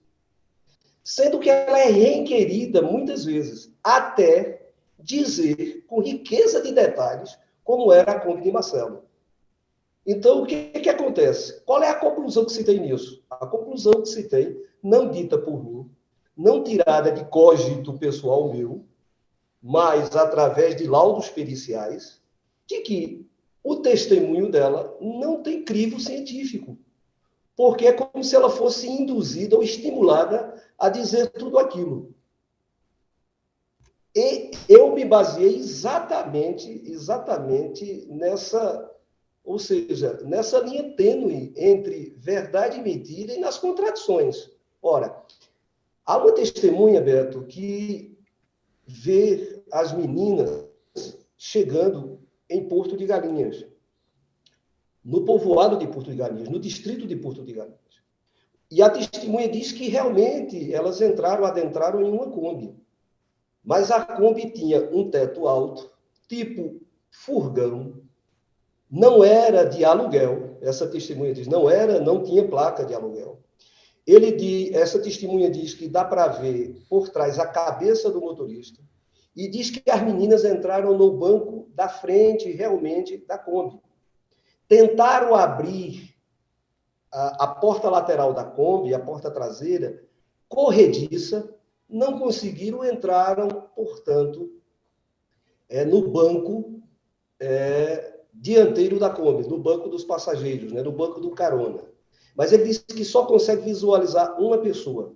sendo que ela é reinquirida muitas vezes, até dizer com riqueza de detalhes como era a Kombi de Marcelo. Então, o que acontece? Qual é a conclusão que se tem nisso? A conclusão que se tem, não dita por mim, não tirada de cogito pessoal meu, mas através de laudos periciais, de que o testemunho dela não tem crivo científico, porque é como se ela fosse induzida ou estimulada a dizer tudo aquilo. E eu me baseei exatamente nessa... Ou seja, nessa linha tênue entre verdade e mentira e nas contradições. Ora, há uma testemunha, Beto, que ver as meninas chegando em Porto de Galinhas, no povoado de Porto de Galinhas, no distrito de Porto de Galinhas. E a testemunha diz que realmente elas adentraram em uma Kombi. Mas a Kombi tinha um teto alto, tipo furgão, não era de aluguel. Essa testemunha diz, não tinha placa de aluguel. Essa testemunha diz que dá para ver por trás a cabeça do motorista e diz que as meninas entraram no banco da frente, realmente, da Kombi. Tentaram abrir a porta lateral da Kombi, a porta traseira, corrediça, não conseguiram, entraram, portanto, no banco dianteiro da Kombi, no banco dos passageiros, no banco do carona. Mas ele disse que só consegue visualizar uma pessoa,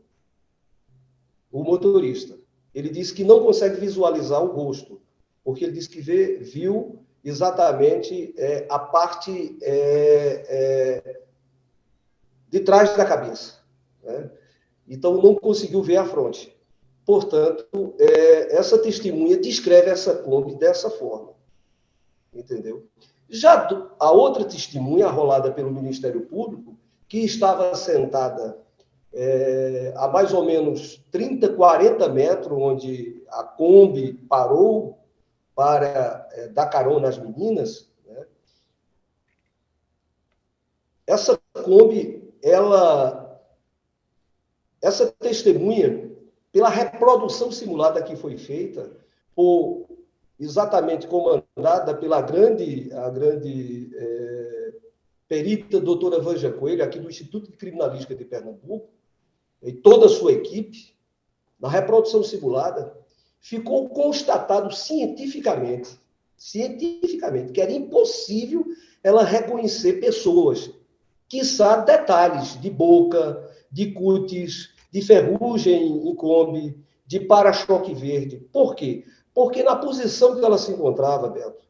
o motorista. Ele disse que não consegue visualizar o rosto, porque ele disse que viu exatamente a parte de trás da cabeça. Né? Então, não conseguiu ver a fronte. Portanto, essa testemunha descreve essa Kombi dessa forma. Entendeu? Já a outra testemunha, arrolada pelo Ministério Público, que estava sentada a mais ou menos 30, 40 metros, onde a Kombi parou para dar carona às meninas, né? Essa Kombi, essa testemunha, pela reprodução simulada que foi feita, exatamente comandada pela a grande perita doutora Vanja Coelho, aqui do Instituto de Criminalística de Pernambuco, e toda a sua equipe, na reprodução simulada, ficou constatado cientificamente, que era impossível ela reconhecer pessoas, quiçá detalhes de boca, de cutis, de ferrugem em Kombi, de para-choque verde. Por quê? Porque na posição que ela se encontrava, Beto,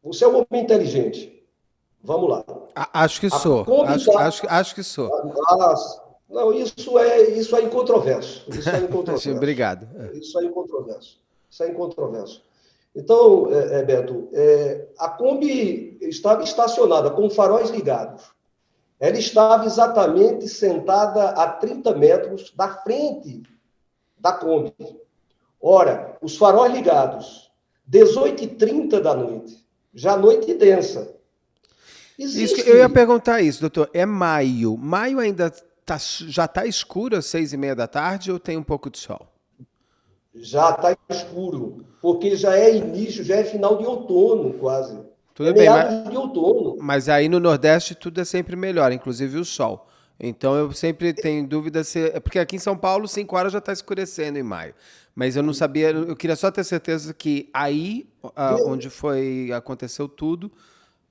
você é um homem inteligente. Vamos lá. Acho que sou. Acho que sou. Não, isso é incontroverso. Obrigado. Isso é incontroverso. Então, Beto, a Kombi estava estacionada com faróis ligados. Ela estava exatamente sentada a 30 metros da frente da Kombi. Ora, os faróis ligados, 18h30 da noite, já noite densa. Eu ia perguntar isso, doutor. É maio. Maio ainda já está escuro às 6h30 da tarde ou tem um pouco de sol? Já está escuro, porque já é início, já é final de outono quase. Tudo bem, meados de outono. Mas aí no Nordeste tudo é sempre melhor, inclusive o sol. Então eu sempre tenho dúvida se... Porque aqui em São Paulo, 5 horas já está escurecendo em maio. Mas eu não sabia, eu queria só ter certeza que aí, onde aconteceu tudo,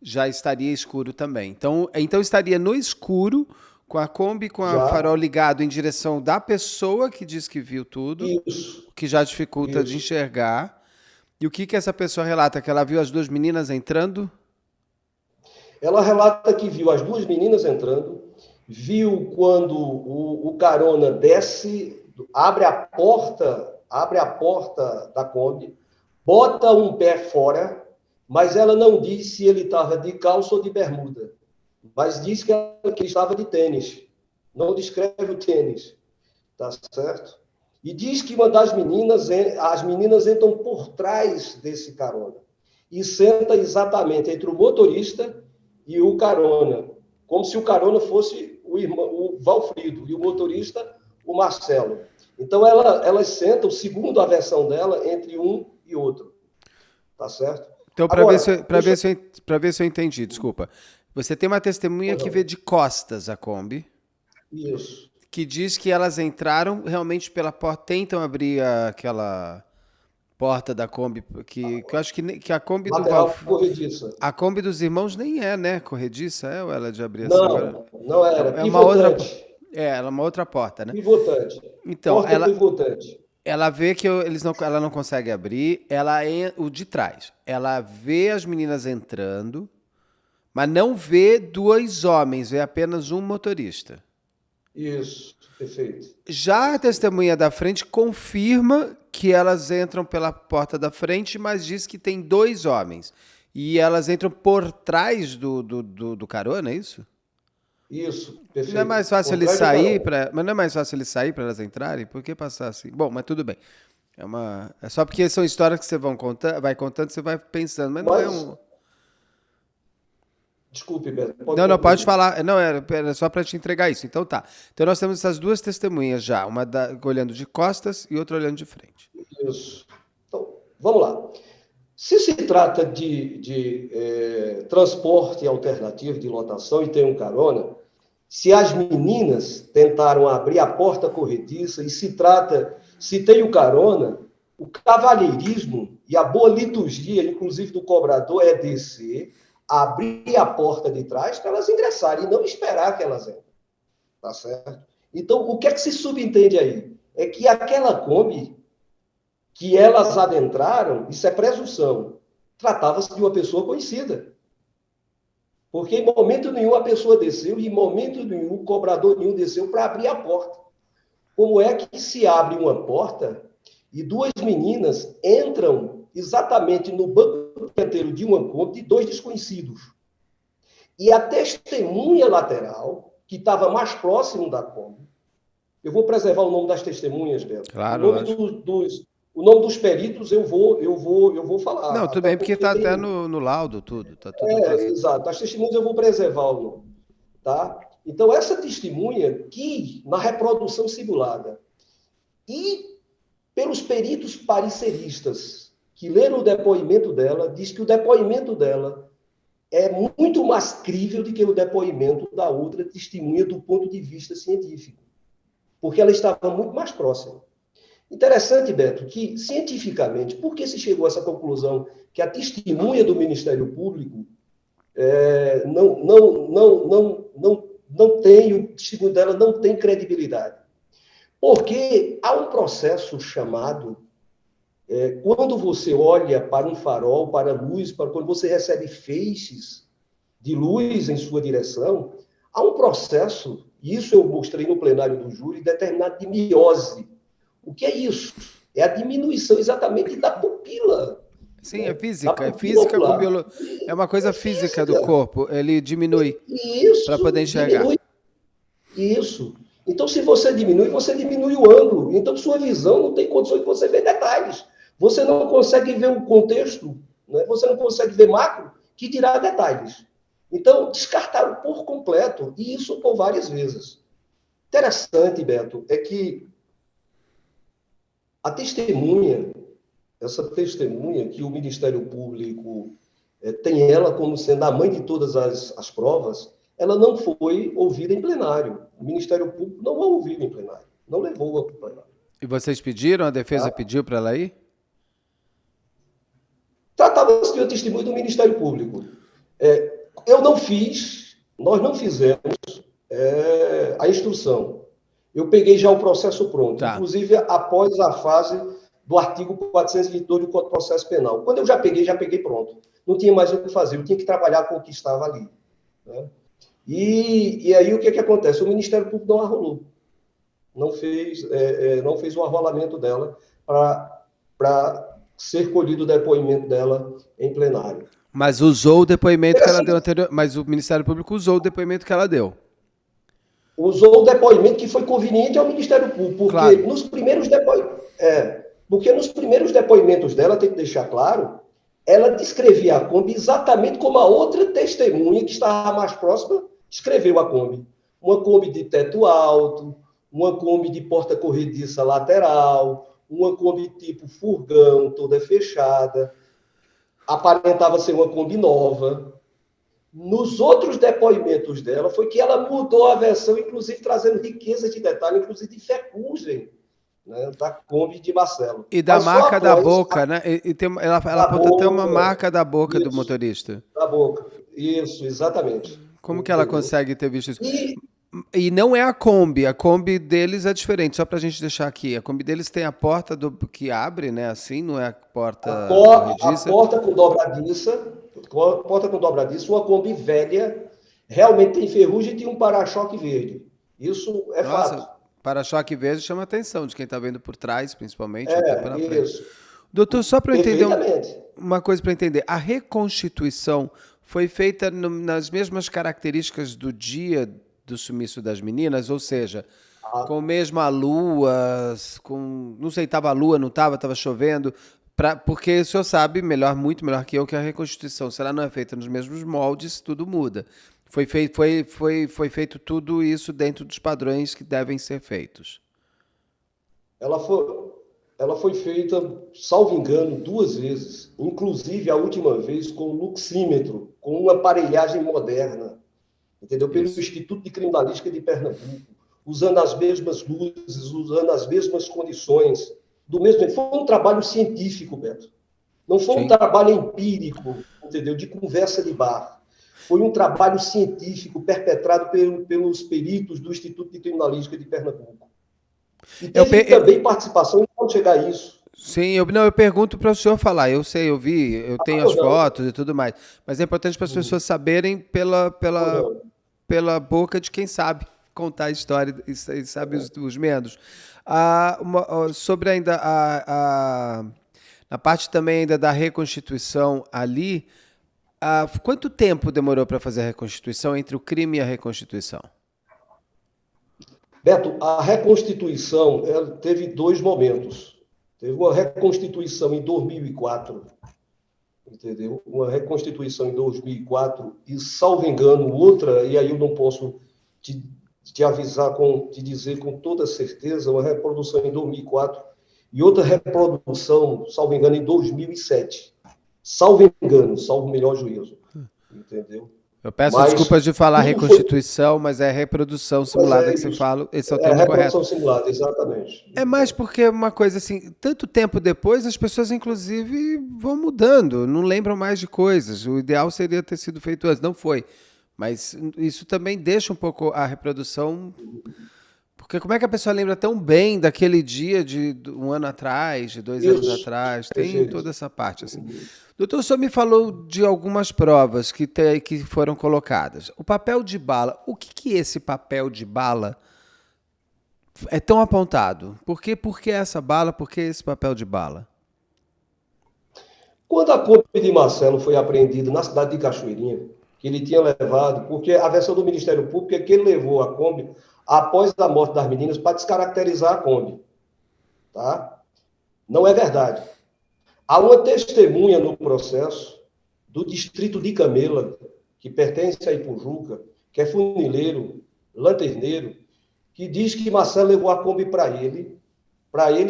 já estaria escuro também. Então estaria no escuro, com a Kombi, com a farol ligado em direção da pessoa que diz que viu tudo, Isso. que já dificulta de enxergar. E o que essa pessoa relata? Que ela viu as duas meninas entrando? Ela relata que viu as duas meninas entrando, viu quando o carona desce, abre a porta da Kombi, bota um pé fora, mas ela não diz se ele estava de calça ou de bermuda, mas diz que ele estava de tênis. Não descreve o tênis, tá certo? E diz que uma das meninas, as meninas entram por trás desse carona e senta exatamente entre o motorista e o carona, como se o carona fosse o Valfrido e o motorista o Marcelo. Então elas sentam, segundo a versão dela, entre um e outro, tá certo? Então, para ver se eu entendi, desculpa. Você tem uma testemunha que vê de costas a Kombi. Isso. Que diz que elas entraram realmente pela porta, tentam abrir aquela porta da Kombi, que eu acho que a Kombi corrediça. A Kombi dos irmãos nem é, né? Corrediça é ou ela é de abrir não, assim? Agora? Não era. É uma outra porta, né? Pivotante. Então, pivotante. Ela vê que ela não consegue abrir, o de trás. Ela vê as meninas entrando, mas não vê dois homens, vê apenas um motorista. Isso, perfeito. Já a testemunha da frente confirma que elas entram pela porta da frente, mas diz que tem 2 homens. E elas entram por trás do carona, é isso? Isso, perfeito. Não é mais fácil Por ele trás do sair carona. mas não é mais fácil ele sair para elas entrarem? Por que passar assim? Bom, mas tudo bem. É só porque são histórias que você vai contando, você vai pensando, mas não é Mas, um. desculpe, Beto, pode Não, pode concluir. falar. Não, era só para te entregar isso. Então tá. Então nós temos essas 2 testemunhas já, uma olhando de costas e outra olhando de frente. Isso. Então, vamos lá. Se se trata de transporte alternativo de lotação e tem um carona, se as meninas tentaram abrir a porta corrediça e se tem o carona, o cavalheirismo e a boa liturgia, inclusive do cobrador, é descer, abrir a porta de trás para elas ingressarem e não esperar que elas entrem. Tá certo? Então, o que é que se subentende aí? É que aquela Kombi que elas adentraram, isso é presunção, tratava-se de uma pessoa conhecida. Porque em momento nenhum a pessoa desceu, e em momento nenhum o cobrador nenhum desceu para abrir a porta. Como é que se abre uma porta e 2 meninas entram exatamente no banco dianteiro de uma Kombi de 2 desconhecidos? E a testemunha lateral, que estava mais próximo da Kombi, eu vou preservar o nome das testemunhas, Beto. Claro, O nome dos peritos eu vou falar. não, tudo Até bem, porque tá tem. até no laudo tudo. Tá tudo trazendo. Exato. As testemunhas eu vou preservar o nome. Tá? Então, essa testemunha que, na reprodução simulada, e pelos peritos pareceristas que leram o depoimento dela, diz que o depoimento dela é muito mais crível do que o depoimento da outra testemunha do ponto de vista científico, porque ela estava muito mais próxima. Interessante, Beto, que cientificamente, por que se chegou a essa conclusão que a testemunha do Ministério Público não tem, o testemunho dela não tem credibilidade? Porque há um processo chamado, quando você olha para um farol, para a luz, quando você recebe feixes de luz em sua direção, há um processo, e isso eu mostrei no plenário do júri, determinado de miose. O que é isso? É a diminuição exatamente da pupila. Sim, Né? é física. É Pupila física com ocular. biologia. É uma coisa física do corpo. Ele diminui para poder enxergar. Diminui. Isso. Então, se você diminui o ângulo. Então, sua visão não tem condições de você ver detalhes. Você não consegue ver o contexto, né? Você não consegue ver macro, que dirá detalhes. Então, descartaram por completo, e isso por várias vezes. Interessante, Beto, é que a testemunha, essa testemunha que o Ministério Público tem ela como sendo a mãe de todas as provas, ela não foi ouvida em plenário. O Ministério Público não a ouviu em plenário, não levou a plenário. E vocês pediram? A defesa pediu para ela ir? Tratava-se de um testemunho do Ministério Público. Nós não fizemos a instrução. Eu peguei já o processo pronto, Tá. inclusive após a fase do artigo 422 do Código de Processo Penal. Quando eu já peguei pronto. Não tinha mais o que fazer, eu tinha que trabalhar com o que estava ali. Né? E aí o que acontece? O Ministério Público não arrolou. Não fez o arrolamento dela para ser colhido o depoimento dela em plenário. Mas usou o depoimento que ela deu anterior. Mas o Ministério Público usou o depoimento que ela deu. Usou o depoimento que foi conveniente ao Ministério Público, porque Claro. nos primeiros depoimentos dela, tem que deixar claro, ela descrevia a Kombi exatamente como a outra testemunha que estava mais próxima descreveu a Kombi. Uma Kombi de teto alto, uma Kombi de porta corrediça lateral, uma Kombi tipo furgão, toda fechada, aparentava ser uma Kombi nova. Nos outros depoimentos dela, foi que ela mudou a versão, inclusive trazendo riqueza de detalhe, inclusive de ferrugem, né, da Kombi de Marcelo. E da marca da boca, né? Ela aponta até uma marca da boca do motorista. Da boca. Isso, exatamente. Como que ela consegue ter visto isso? E não é a Kombi. A Kombi deles é diferente, só pra gente deixar aqui. A Kombi deles tem a porta que abre, né? Assim, não é a porta corrediça. A porta com dobradiça, uma Kombi velha, realmente tem ferrugem e tem um para-choque verde. Isso é Nossa, fato. para-choque verde chama a atenção de quem está vendo por trás, principalmente, até pela frente. Isso. Doutor, só para eu entender Perfeitamente. uma coisa para entender, a reconstituição foi feita nas mesmas características do dia do sumiço das meninas, ou seja, com a mesma lua, com, não sei, estava a lua, não estava chovendo, porque o senhor sabe melhor, muito melhor que eu, que a reconstituição, se ela não é feita nos mesmos moldes, tudo muda. Foi feito tudo isso dentro dos padrões que devem ser feitos. Ela foi feita, salvo engano, 2 vezes. Inclusive, a última vez com luxímetro, com uma aparelhagem moderna, entendeu? Pelo Isso. Instituto de Criminalística de Pernambuco, usando as mesmas luzes, usando as mesmas condições. Foi um trabalho científico, Beto. Não foi um Sim. trabalho empírico, entendeu? De conversa de bar. Foi um trabalho científico perpetrado pelos peritos do Instituto de Criminalística de Pernambuco. E teve também participação, vamos chegar a isso. Sim, eu pergunto para o senhor falar. Eu sei, eu vi, eu tenho as fotos e tudo mais. Mas é importante para as pessoas saberem pela boca de quem sabe contar a história e sabe os meandros. Sobre ainda na parte também ainda da reconstituição ali, quanto tempo demorou para fazer a reconstituição entre o crime e a reconstituição? Beto, a reconstituição teve 2 momentos. Teve uma reconstituição em 2004, entendeu? Uma reconstituição em 2004 e, salvo engano, outra, e aí eu não posso te avisar, te dizer com toda certeza, uma reprodução em 2004 e outra reprodução, salvo engano, em 2007. Salvo engano, salvo melhor juízo, entendeu? Eu peço desculpas de falar reconstituição, mas é reprodução simulada que você fala. Esse é o termo correto. É reprodução simulada, exatamente. É mais porque é uma coisa assim, tanto tempo depois, as pessoas, inclusive, vão mudando, não lembram mais de coisas. O ideal seria ter sido feito antes, não foi. Mas isso também deixa um pouco a reprodução... Porque como é que a pessoa lembra tão bem daquele dia de 1 ano atrás, de 2 anos atrás? Tem toda essa parte, assim. Doutor, o senhor me falou de algumas provas que foram colocadas. O papel de bala, o que esse papel de bala é tão apontado? Por que essa bala? Por que esse papel de bala? Quando a Kombi de Marcelo foi apreendida na cidade de Cachoeirinha, que ele tinha levado, porque a versão do Ministério Público é que ele levou a Kombi após a morte das meninas para descaracterizar a Kombi. Tá? Não é verdade. Há uma testemunha no processo do distrito de Camela, que pertence a Ipujuca, que é funileiro, lanterneiro, que diz que Marcelo levou a Kombi para ele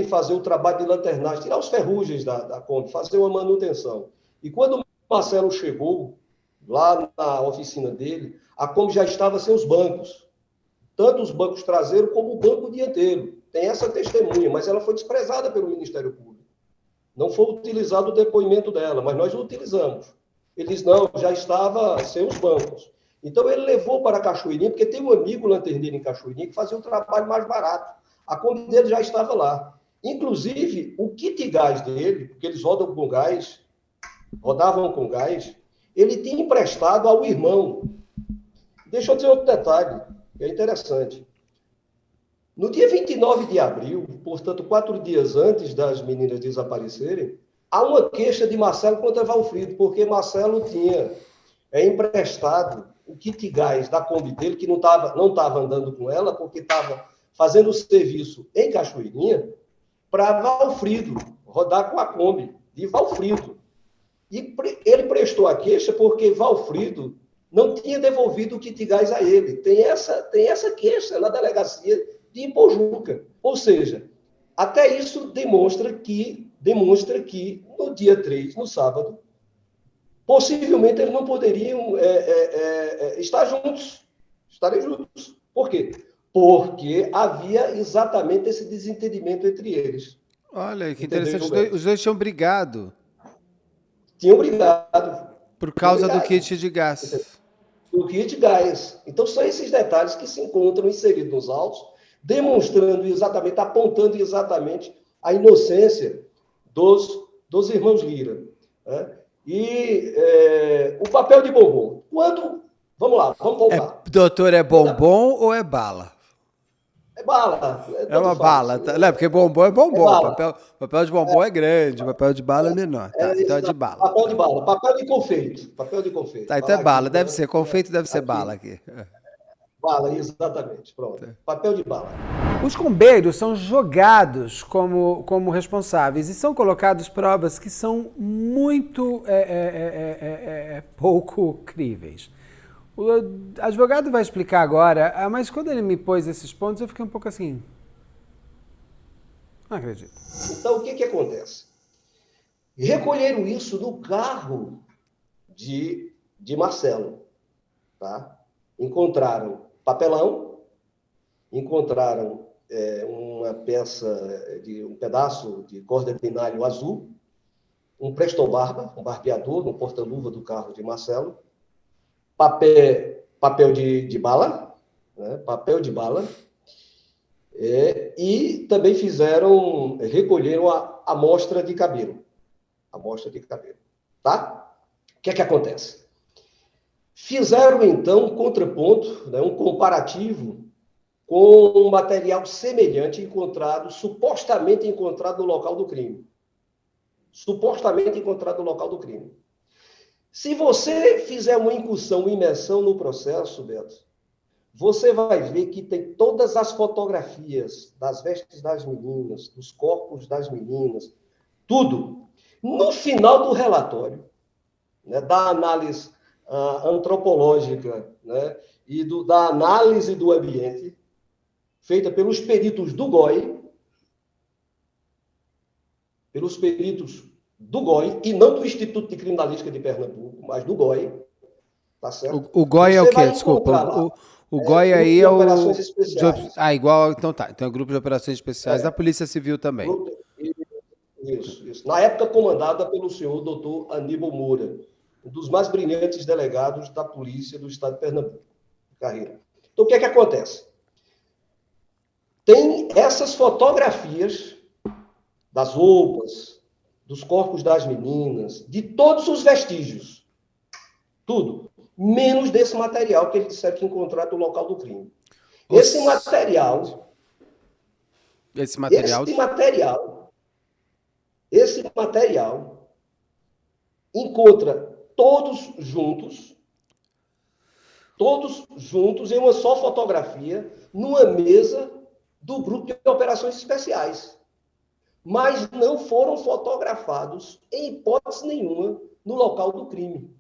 fazer o trabalho de lanternagem, tirar os ferrugens da Kombi, fazer uma manutenção. E quando Marcelo chegou lá na oficina dele, a Kombi já estava sem os bancos, tanto os bancos traseiros como o banco dianteiro. Tem essa testemunha, mas ela foi desprezada pelo Ministério Público. Não foi utilizado o depoimento dela, mas nós o utilizamos. Ele disse, não, já estava sem os bancos. Então, ele levou para Cachoeirinha, porque tem um amigo lanterneiro em Cachoeirinha que fazia um trabalho mais barato. A Kombi dele já estava lá. Inclusive, o kit gás dele, porque eles rodavam com gás, ele tinha emprestado ao irmão. Deixa eu dizer outro detalhe, que é interessante. No dia 29 de abril, portanto, 4 dias antes das meninas desaparecerem, há uma queixa de Marcelo contra Valfrido, porque Marcelo tinha emprestado o kit gás da Kombi dele, que não estava andando com ela, porque estava fazendo o serviço em Cachoeirinha, para Valfrido rodar com a Kombi, de Valfrido. E ele prestou a queixa porque Valfrido não tinha devolvido o kit gás a ele. Tem essa queixa na delegacia de Ipojuca. Ou seja, até isso demonstra que no dia 3, no sábado, possivelmente eles não poderiam estarem juntos. Por quê? Porque havia exatamente esse desentendimento entre eles. Olha, que interessante. Os dois tinham brigado. Tinham brigado. Por causa do kit de gás. Do kit gás. Então, são esses detalhes que se encontram inseridos nos autos, demonstrando exatamente, apontando exatamente a inocência dos irmãos Lira. Né? E o papel de bombom. Vamos lá, vamos voltar. Doutor, é bombom ou é bala? É bala. É uma Tanto bala, faz. tá? Não, porque bombom é É bombom. bala. Papel de bombom é grande, papel de bala é menor. Tá, então é de bala. Papel de Tá, bala. Papel de confeito. Papel de confeito. tá, então é Falar aqui, bala. Deve né? ser. Confeito deve ser bala Aqui. aqui. Bala, exatamente. Pronto. Papel de bala. Os combeiros são jogados como responsáveis e são colocadas provas que são muito pouco críveis. O advogado vai explicar agora, mas quando ele me pôs esses pontos, eu fiquei um pouco assim. Não acredito. Então, o que que acontece? Recolheram isso no carro de Marcelo, tá? Encontraram papelão, encontraram uma peça, um pedaço de corda de nylon azul, um presto-barba, um barbeador no porta-luva do carro de Marcelo, papel de bala, né? Papel de bala, e também recolheram a amostra de cabelo. Amostra de cabelo, tá? O que é que acontece? Fizeram, então, um contraponto, né, um comparativo com um material semelhante supostamente encontrado no local do crime. Supostamente encontrado no local do crime. Se você fizer uma incursão, uma imersão no processo, Beto, você vai ver que tem todas as fotografias das vestes das meninas, dos corpos das meninas, tudo. No final do relatório, né, da análise antropológica, né, e da análise do ambiente, feita pelos peritos do GOI, e não do Instituto de Criminalística de Pernambuco, mas do GOI, tá certo? O GOI é o Você quê? vai Desculpa. encontrar lá, O GOI Grupo aí de é Operações o. Especiais. Igual. Então tá. Então é o Grupo de Operações Especiais da Polícia Civil também. Isso. Na época comandada pelo senhor doutor Aníbal Moura, um dos mais brilhantes delegados da Polícia do Estado de Pernambuco. Carreira. Então, o que é que acontece? Tem essas fotografias das roupas, dos corpos das meninas, de todos os vestígios. Tudo. Menos desse material que eles disseram que encontraram no local do crime. Esse material encontra todos juntos em uma só fotografia, numa mesa do grupo de operações especiais. Mas não foram fotografados, em hipótese nenhuma, no local do crime.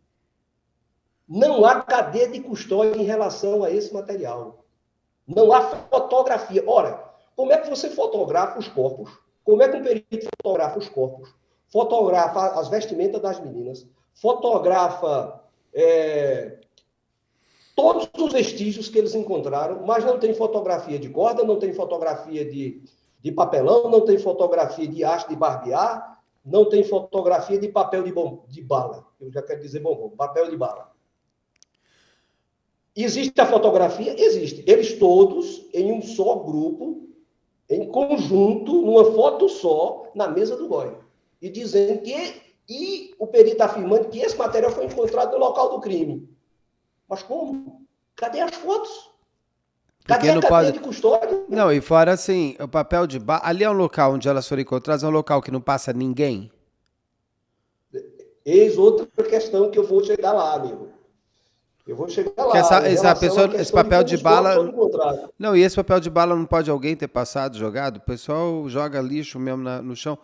Não há cadeia de custódia em relação a esse material. Não há fotografia. Ora, como é que você fotografa os corpos? Como é que um perito fotografa os corpos? Fotografa as vestimentas das meninas, fotografa todos os vestígios que eles encontraram, mas não tem fotografia de corda, não tem fotografia de papelão, não tem fotografia de haste de barbear, não tem fotografia de papel de bala. Eu já quero dizer bombom, papel de bala. Existe a fotografia? Existe. Eles todos em um só grupo, em conjunto, numa foto só, na mesa do GOI. E dizendo e o perito afirmando que esse material foi encontrado no local do crime. Mas como? Cadê as fotos? Cadê a cadeia de custódia? Não, e fora assim, o papel de bala. Ali é um local onde elas foram encontradas, é um local que não passa ninguém? Eis outra questão que eu vou chegar lá, amigo. Eu vou chegar lá. Esse papel de bala. Não, e esse papel de bala não pode alguém ter passado, jogado? O pessoal joga lixo mesmo no chão.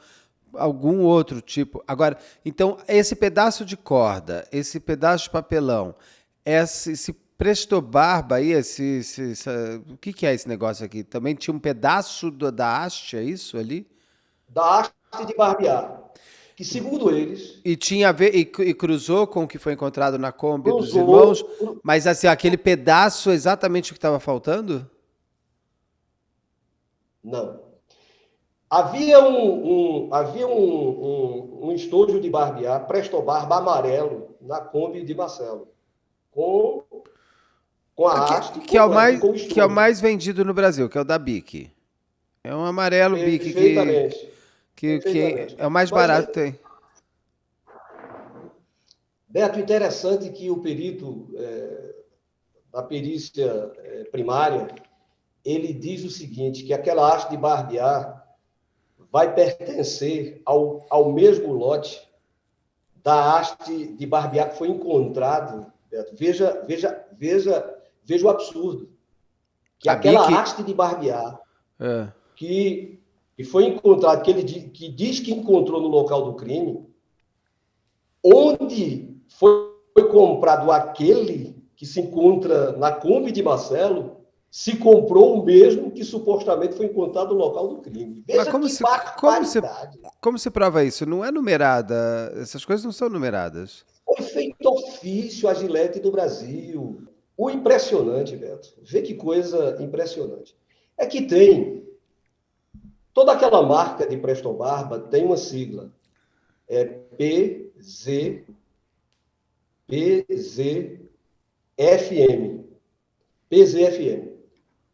Algum outro tipo. Agora, então, esse pedaço de corda, esse pedaço de papelão, esse presto-barba aí, o que é esse negócio aqui? Também tinha um pedaço da haste, é isso ali? Da haste de barbear. Que, segundo eles... E tinha a ver, e cruzou com o que foi encontrado na Kombi dos irmãos, mas assim, aquele pedaço exatamente o que estava faltando? Não. Havia um estojo de barbear, presto-barba amarelo, na Kombi de Marcelo. Com a haste que é o mais vendido no Brasil, que é o da Bic. É um amarelo Bic que é o mais barato que tem. Beto, interessante que o perito da perícia primária, ele diz o seguinte, que aquela haste de barbear vai pertencer ao mesmo lote da haste de barbear que foi encontrado, Beto. Veja o absurdo. Que aquela haste de barbear que foi encontrado, que diz que encontrou no local do crime, onde foi comprado aquele que se encontra na Kombi de Marcelo, se comprou o mesmo que supostamente foi encontrado no local do crime. Veja como se prova isso? Não é numerada. Essas coisas não são numeradas. Foi feito ofício à Gillette do Brasil. O impressionante, Beto, vê que coisa impressionante. É que tem toda aquela marca de Presto Barba tem uma sigla. É PZFM. PZFM.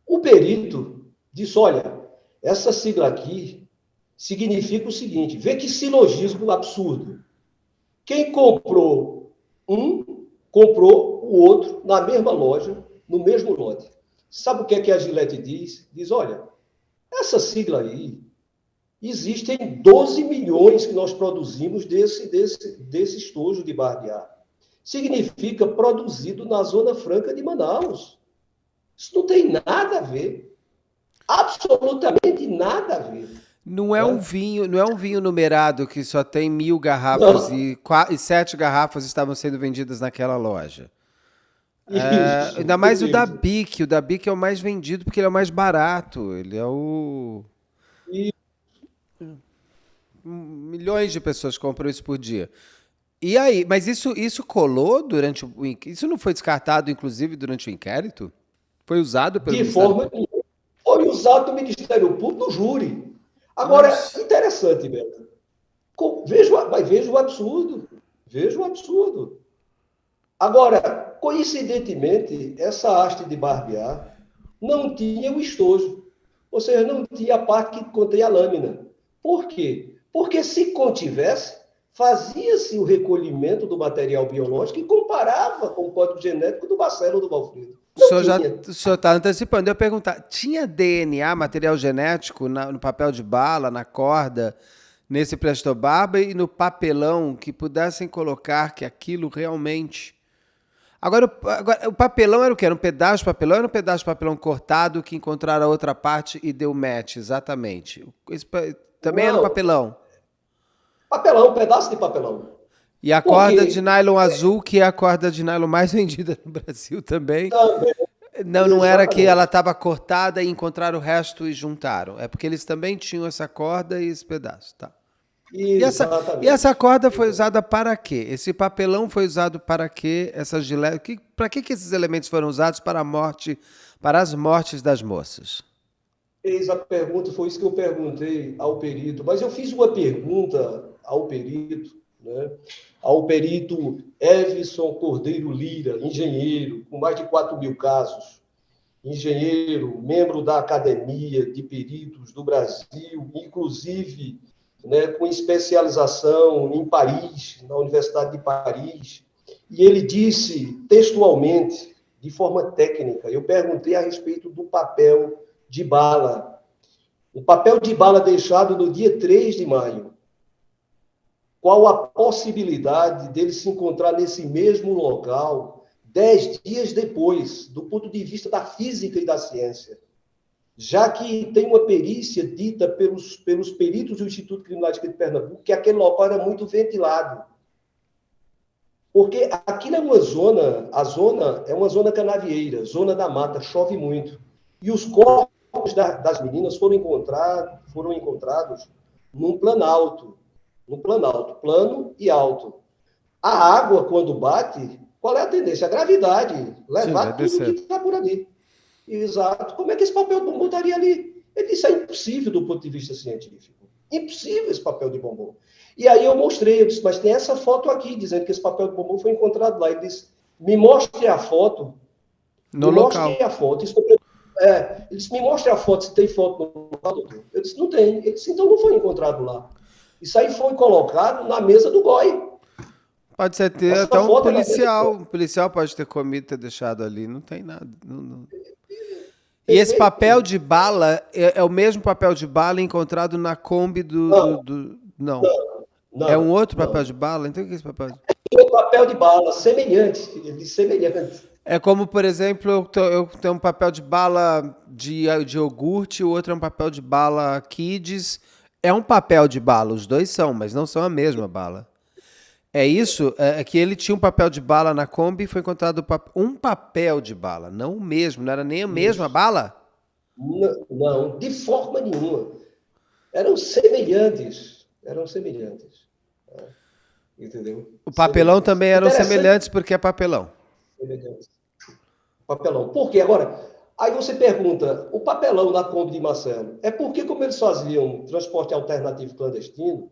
O perito disse, olha, essa sigla aqui significa o seguinte, vê que silogismo absurdo. Quem comprou um, comprou o outro na mesma loja, no mesmo lote. Sabe o que é que a Gillette diz? Diz, olha, essa sigla aí, existem 12 milhões que nós produzimos desse estojo de barbear. Significa produzido na Zona Franca de Manaus. Isso não tem nada a ver. Absolutamente nada a ver. Não é um vinho numerado que só tem 1.000 garrafas e 7 garrafas estavam sendo vendidas naquela loja. Ainda mais o da Bic. O da Bic é o mais vendido porque ele é o mais barato. Ele é o... Milhões de pessoas compram isso por dia. E aí, mas isso colou durante o... Isso não foi descartado, inclusive, durante o inquérito? Foi usado pelo Ministério Público? Foi usado pelo Ministério Público no júri. Agora, interessante, Beto. Veja o absurdo. Veja o absurdo. Agora, coincidentemente, essa haste de barbear não tinha o estojo. Ou seja, não tinha a parte que contém a lâmina. Por quê? Porque se contivesse, fazia-se o recolhimento do material biológico e comparava com o código genético do Marcelo ou do Valfrido. O senhor está antecipando. Eu ia perguntar, tinha DNA, material genético, no papel de bala, na corda, nesse Presto Barba e no papelão que pudessem colocar que aquilo realmente... Agora, o papelão era o quê? Era um pedaço de papelão ou era um pedaço de papelão cortado que encontraram a outra parte e deu match, exatamente? Também era um papelão? Papelão, um pedaço de papelão. E a corda de nylon azul, que é a corda de nylon mais vendida no Brasil também. Não era que ela estava cortada e encontraram o resto e juntaram. É porque eles também tinham essa corda e esse pedaço, tá? E essa corda foi usada para quê? Esse papelão foi usado para quê? Para que esses elementos foram usados para as mortes das moças? Eis a pergunta, foi isso que eu perguntei ao perito. Mas eu fiz uma pergunta ao perito, né? Ao perito Everson Cordeiro Lira, engenheiro, com mais de 4.000 casos, engenheiro, membro da Academia de Peritos do Brasil, inclusive, né, com especialização em Paris, na Universidade de Paris, e ele disse textualmente, de forma técnica, eu perguntei a respeito do papel de bala. O papel de bala deixado no dia 3 de maio. Qual a possibilidade dele se encontrar nesse mesmo local 10 dias depois, do ponto de vista da física e da ciência? Já que tem uma perícia dita pelos peritos do Instituto Criminalístico de Pernambuco que aquele local era muito ventilado. Porque aquilo é uma zona, a zona é uma zona canavieira, zona da mata, chove muito. E os corpos das meninas foram encontrados num planalto, plano e alto. A água, quando bate, qual é a tendência? A gravidade, levar tudo que está por ali. Exato. Como é que esse papel de bombom estaria ali? Ele disse, é impossível do ponto de vista científico. Impossível esse papel de bombom. E aí eu mostrei, eu disse, mas tem essa foto aqui, dizendo que esse papel de bombom foi encontrado lá. Ele disse, me mostre a foto. No local. Mostre a foto. Ele disse, me mostre a foto, se tem foto no local, doutor. Eu disse, não tem. Ele disse, então não foi encontrado lá. Isso aí foi colocado na mesa do GOI. Pode ser ter até um policial. O policial pode ter comido, ter deixado ali. Não tem nada. Não. E esse papel de bala é o mesmo papel de bala encontrado na Kombi Não. É um outro papel de bala? Então o que é esse papel? O papel de bala, semelhante, semelhante. É como, por exemplo, eu tenho um papel de bala de iogurte, o outro é um papel de bala Kids. É um papel de bala, os dois são, mas não são a mesma bala. É isso? É que ele tinha um papel de bala na Kombi e foi encontrado um papel de bala, não o mesmo, não era nem a mesma bala? Não, não, de forma nenhuma. Eram semelhantes. Eram semelhantes. Entendeu? O papelão também eram semelhantes porque é papelão. Semelhantes. Papelão. Por quê? Agora, aí você pergunta, o papelão da Kombi de Marcelo, é porque como eles faziam transporte alternativo clandestino,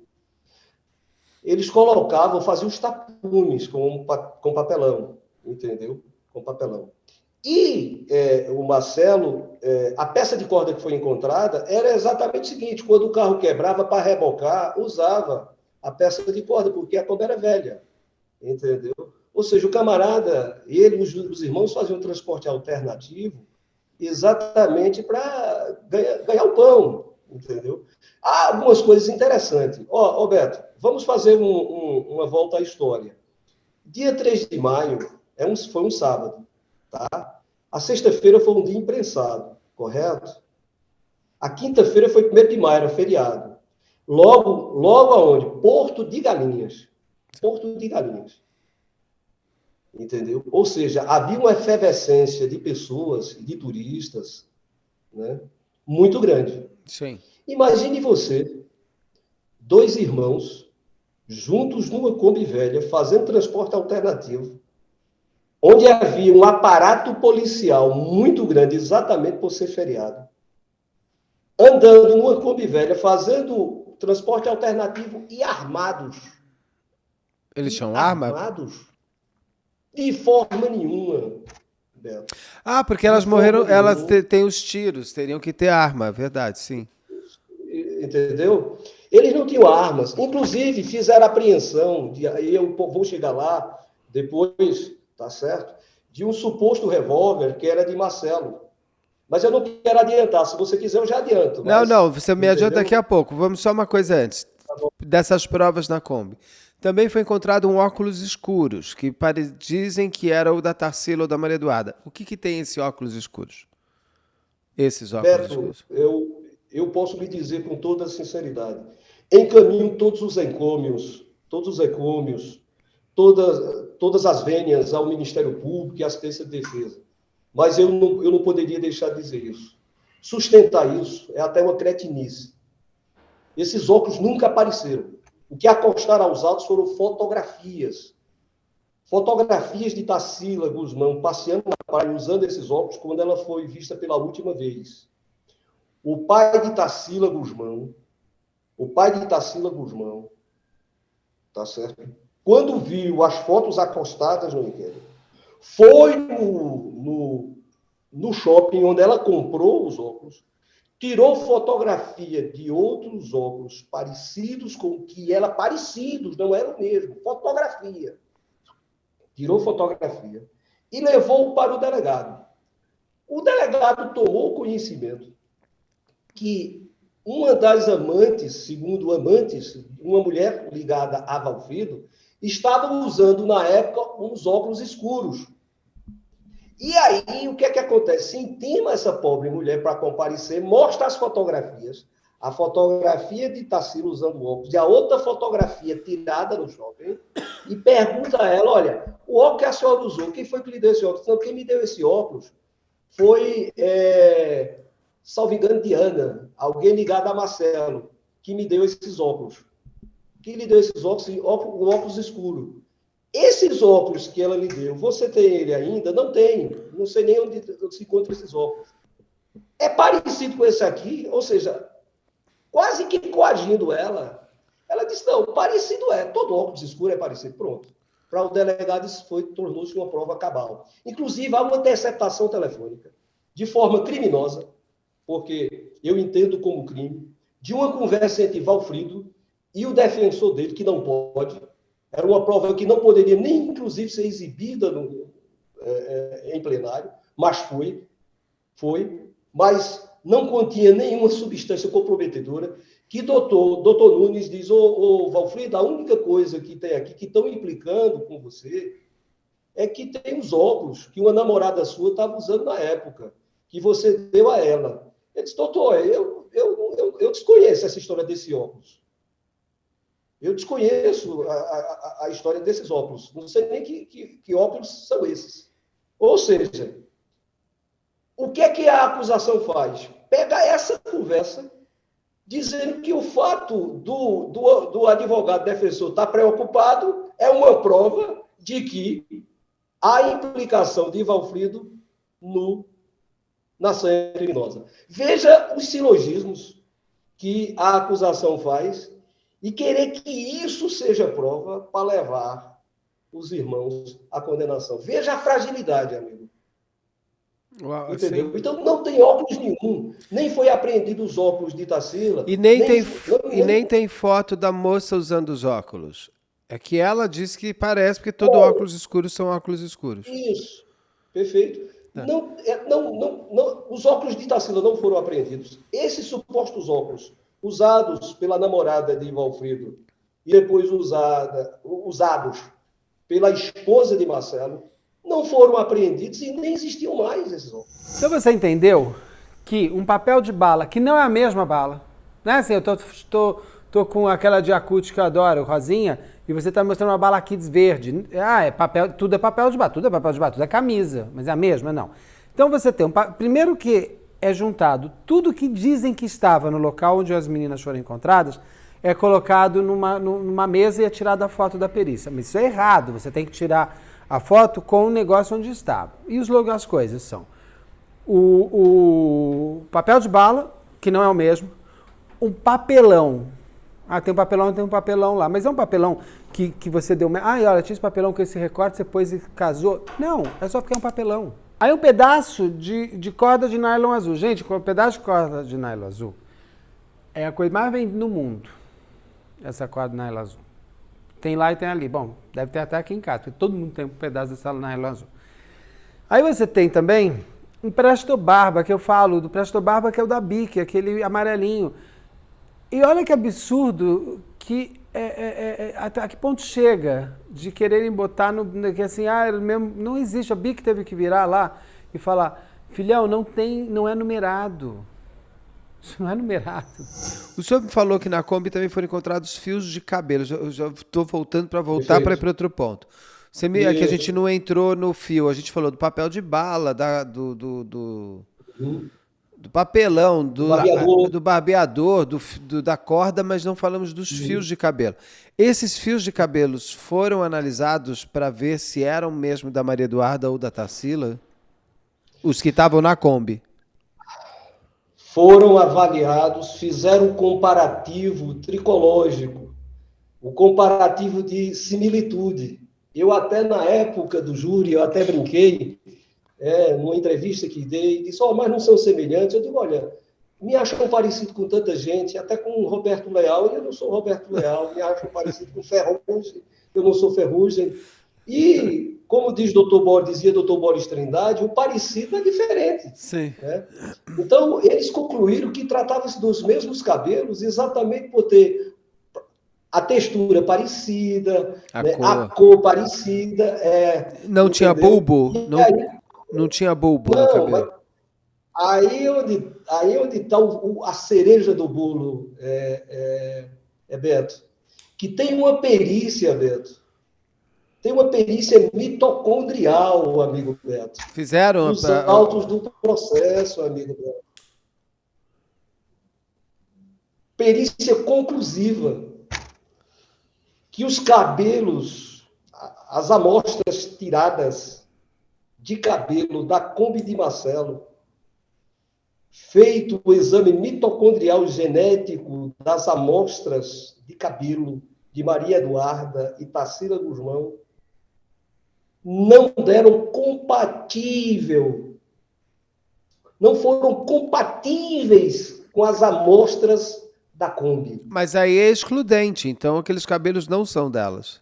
eles faziam os tapumes com papelão, entendeu? Com papelão. E o Marcelo, a peça de corda que foi encontrada era exatamente o seguinte, quando o carro quebrava para rebocar, usava a peça de corda, porque a corda era velha, entendeu? Ou seja, o camarada, ele e os irmãos faziam transporte alternativo exatamente para ganhar o pão, entendeu? Há algumas coisas interessantes. Roberto, vamos fazer uma volta à história. Dia 3 de maio foi um sábado, tá? A sexta-feira foi um dia imprensado, correto? A quinta-feira foi 1º de maio, era feriado. Logo aonde? Porto de Galinhas. Porto de Galinhas. Entendeu? Ou seja, havia uma efervescência de pessoas, de turistas, né, muito grande. Sim. Imagine você, 2 irmãos, juntos numa Kombi velha, fazendo transporte alternativo, onde havia um aparato policial muito grande, exatamente por ser feriado, andando numa Kombi velha, fazendo transporte alternativo e armados. Eles tinham arma? Armados? De forma nenhuma, Beto. Ah, porque elas morreram, elas têm os tiros, teriam que ter arma, é verdade, sim. Entendeu? Eles não tinham armas. Inclusive, fizeram apreensão, aí eu vou chegar lá depois, tá certo? De um suposto revólver que era de Marcelo. Mas eu não quero adiantar. Se você quiser, eu já adianto. Não, você me adianta daqui a pouco. Vamos só uma coisa antes. Dessas provas na Kombi. Também foi encontrado um óculos escuros, que dizem que era o da Tarsila ou da Maria Eduarda. O que tem esse óculos escuros? Esses óculos escuros. Eu posso lhe dizer com toda a sinceridade. Encaminho todos os encômios, todas as vênias ao Ministério Público e à Assistência de Defesa. Mas eu não poderia deixar de dizer isso. Sustentar isso é até uma cretinice. Esses óculos nunca apareceram. O que acostaram aos autos foram fotografias. Fotografias de Tarsila Guzmão passeando na praia usando esses óculos quando ela foi vista pela última vez. O pai de Tarsila Guzmão, tá certo? Quando viu as fotos acostadas no inquérito, foi no shopping onde ela comprou os óculos, tirou fotografia de outros óculos parecidos com o que ela... Parecidos, não era o mesmo. Fotografia. Tirou fotografia e levou para o delegado. O delegado tomou conhecimento que uma das amantes, segundo amantes, uma mulher ligada a Valfrido, estava usando, na época, uns óculos escuros. E aí, o que é que acontece? Intima essa pobre mulher para comparecer, mostra as fotografias, a fotografia de Tarsila usando óculos e a outra fotografia tirada no shopping, e pergunta a ela, olha, o óculos que a senhora usou, quem foi que lhe deu esse óculos? Não, quem me deu esse óculos foi, salvo engano, Diana, alguém ligado a Marcelo, que me deu esses óculos. Quem lhe deu esses óculos? Óculos escuro. Esses óculos que ela lhe deu, você tem ele ainda? Não tenho. Não sei nem onde se encontra esses óculos. É parecido com esse aqui, ou seja, quase que coagindo ela. Ela disse, não, parecido é. Todo óculos escuro é parecido. Pronto. Para o delegado, isso tornou-se uma prova cabal. Inclusive, há uma interceptação telefônica, de forma criminosa, porque eu entendo como crime, de uma conversa entre Valfrido e o defensor dele, que não pode. Era uma prova que não poderia nem, inclusive, ser exibida em plenário, mas foi. mas não continha nenhuma substância comprometedora, que doutor Nunes diz, ô Valfrido, a única coisa que tem aqui que estão implicando com você é que tem os óculos que uma namorada sua estava usando na época, que você deu a ela. Ele disse, doutor, eu desconheço essa história desse óculos. Eu desconheço a história desses óculos. Não sei nem que óculos são esses. Ou seja, o que é que a acusação faz? Pega essa conversa, dizendo que o fato do advogado defensor estar preocupado é uma prova de que há implicação de Valfrido na ação criminosa. Veja os silogismos que a acusação faz e querer que isso seja prova para levar os irmãos à condenação. Veja a fragilidade, amigo. Uau, entendeu? assim... Então não tem óculos nenhum, nem foi apreendido os óculos de Tarsila. E nem tem foto da moça usando os óculos. É que ela diz que parece, porque todo óculos escuros são óculos escuros. Isso, perfeito. Os óculos de Tarsila não foram apreendidos. Esses supostos óculos, usados pela namorada de Valfrido e depois usados pela esposa de Marcelo, não foram apreendidos e nem existiam mais esses óculos. Então você entendeu que um papel de bala, que não é a mesma bala, né? Assim, eu tô com aquela de Yakult que eu adoro, rosinha, e você está mostrando uma bala Kids verde. Ah, tudo é papel de bala, tudo é camisa, mas é a mesma? Não. Então você tem primeiro que é juntado tudo que dizem que estava no local onde as meninas foram encontradas, é colocado numa mesa e é tirada a foto da perícia. Mas isso é errado, você tem que tirar a foto com o negócio onde estava. E as coisas são o papel de bala, que não é o mesmo, um papelão. Ah, tem um papelão lá. Mas é um papelão que você deu... Ah, olha, tinha esse papelão com esse recorte, você pôs e casou. Não, é só porque é um papelão. Aí um pedaço de corda de nylon azul. Gente, um pedaço de corda de nylon azul é a coisa mais vendida no mundo. Essa corda de nylon azul. Tem lá e tem ali. Bom, deve ter até aqui em casa, porque todo mundo tem um pedaço dessa nylon azul. Aí você tem também um Presto Barba, que eu falo, do Presto Barba, que é o da Bic, aquele amarelinho. E olha que absurdo que até a que ponto chega de quererem botar que assim, não existe, a Bic teve que virar lá e falar, filhão, não é numerado. Isso não é numerado. O senhor me falou que na Kombi também foram encontrados fios de cabelo. Eu já estou voltando para para ir para outro ponto. É que a gente não entrou no fio. A gente falou do papel de bala, do papelão, do barbeador, da corda, mas não falamos dos fios de cabelo. Esses fios de cabelos foram analisados para ver se eram mesmo da Maria Eduarda ou da Tarsila? Os que estavam na Kombi? Foram avaliados, fizeram um comparativo tricológico, o comparativo de similitude. Eu até, na época do júri, eu até brinquei, numa entrevista que dei, disse, mas não são semelhantes. Eu digo, olha, me acham parecido com tanta gente, até com o Roberto Leal, e eu não sou Roberto Leal, me acham parecido com Ferrugem, eu não sou Ferrugem. E, como dizia Dr. Boris Trindade, o parecido é diferente. Sim. Né? Então, eles concluíram que tratava-se dos mesmos cabelos exatamente por ter a textura parecida, a cor parecida. Não tinha bulbo? Não tinha bulbo no cabelo? Aí onde está a cereja do bolo, Beto, que tem uma perícia, Beto. Tem uma perícia mitocondrial, amigo Beto. Fizeram? Os autos do processo, amigo Beto. Perícia conclusiva. Que os cabelos, as amostras tiradas de cabelo da Kombi de Marcelo, feito o exame mitocondrial genético das amostras de cabelo de Maria Eduarda e Tarsila Guzmão, não foram compatíveis com as amostras da Kombi. Mas aí é excludente, então aqueles cabelos não são delas.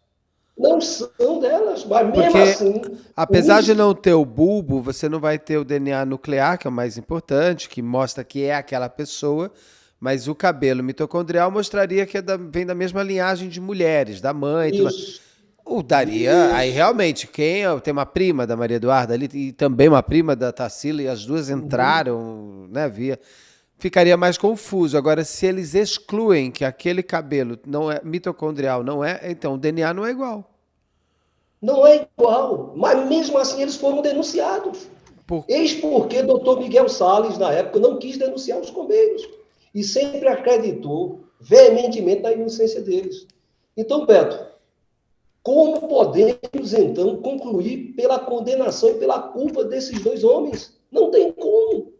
não são delas, mas mesmo Porque, assim, apesar de não ter o bulbo, você não vai ter o DNA nuclear, que é o mais importante, que mostra que é aquela pessoa, mas o cabelo mitocondrial mostraria que vem da mesma linhagem de mulheres, da mãe e tudo mais. isso, O daria, aí isso. realmente, tem uma prima da Maria Eduarda ali e também uma prima da Tarsila, e as duas entraram, né, ficaria mais confuso. Agora, se eles excluem que aquele cabelo não é mitocondrial, não é, então o DNA não é igual. Não é igual, mas mesmo assim eles foram denunciados. Por... Eis porque doutor Miguel Salles, na época, não quis denunciar os combeiros e sempre acreditou veementemente na inocência deles. Então, Beto, como podemos, então, concluir pela condenação e pela culpa desses dois homens? Não tem como.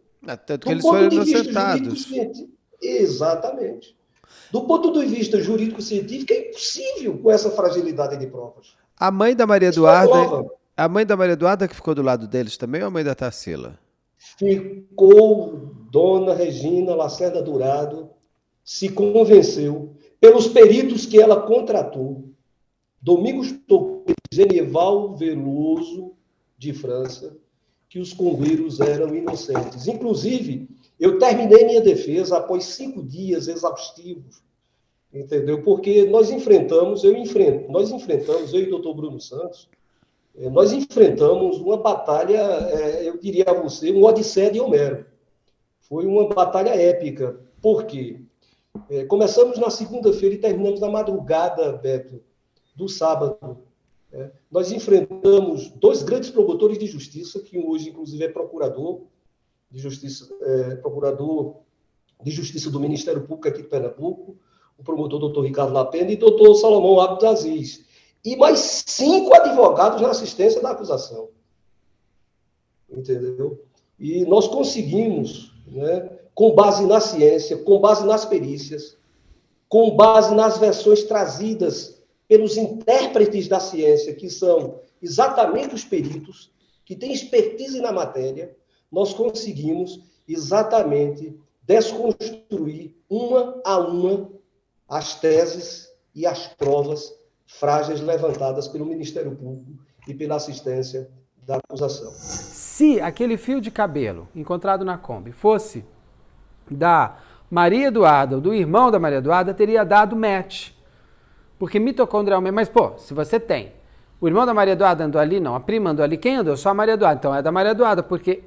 Tanto que Do eles ponto foram de vista inocentados. jurídico-científico, exatamente. Do ponto de vista jurídico-científico, é impossível com essa fragilidade de provas. A mãe da Maria Isso é Eduarda, prova. a mãe da Maria Eduarda que ficou do lado deles também ou a mãe da Tarsila? Ficou Dona Regina Lacerda Dourado, se convenceu pelos peritos que ela contratou, Domingos Toqueiro e Genival Veloso, de França, que os combeiros eram inocentes. Inclusive, eu terminei minha defesa após 5 dias exaustivos, entendeu? Porque nós enfrentamos, eu e o doutor Bruno Santos, nós enfrentamos uma batalha, eu diria a você, uma odisseia de Homero. Foi uma batalha épica. Por quê? Começamos na segunda-feira e terminamos na madrugada, Beto, do sábado. Nós enfrentamos 2 grandes promotores de justiça, que hoje, inclusive, é procurador de justiça do Ministério Público aqui de Pernambuco, o promotor doutor Ricardo Lapena e doutor Salomão Abdulaziz. E mais 5 advogados na assistência da acusação. Entendeu? E nós conseguimos, né, com base na ciência, com base nas perícias, com base nas versões trazidas pelos intérpretes da ciência, que são exatamente os peritos, que têm expertise na matéria, nós conseguimos exatamente desconstruir uma a uma as teses e as provas frágeis levantadas pelo Ministério Público e pela assistência da acusação. Se aquele fio de cabelo encontrado na Kombi fosse da Maria Eduarda ou do irmão da Maria Eduarda, teria dado match. Porque mitocondrialmente... Mas, pô, se você tem o irmão da Maria Eduarda andou ali, não, a prima andou ali, quem andou? Só a Maria Eduarda. Então é da Maria Eduarda, porque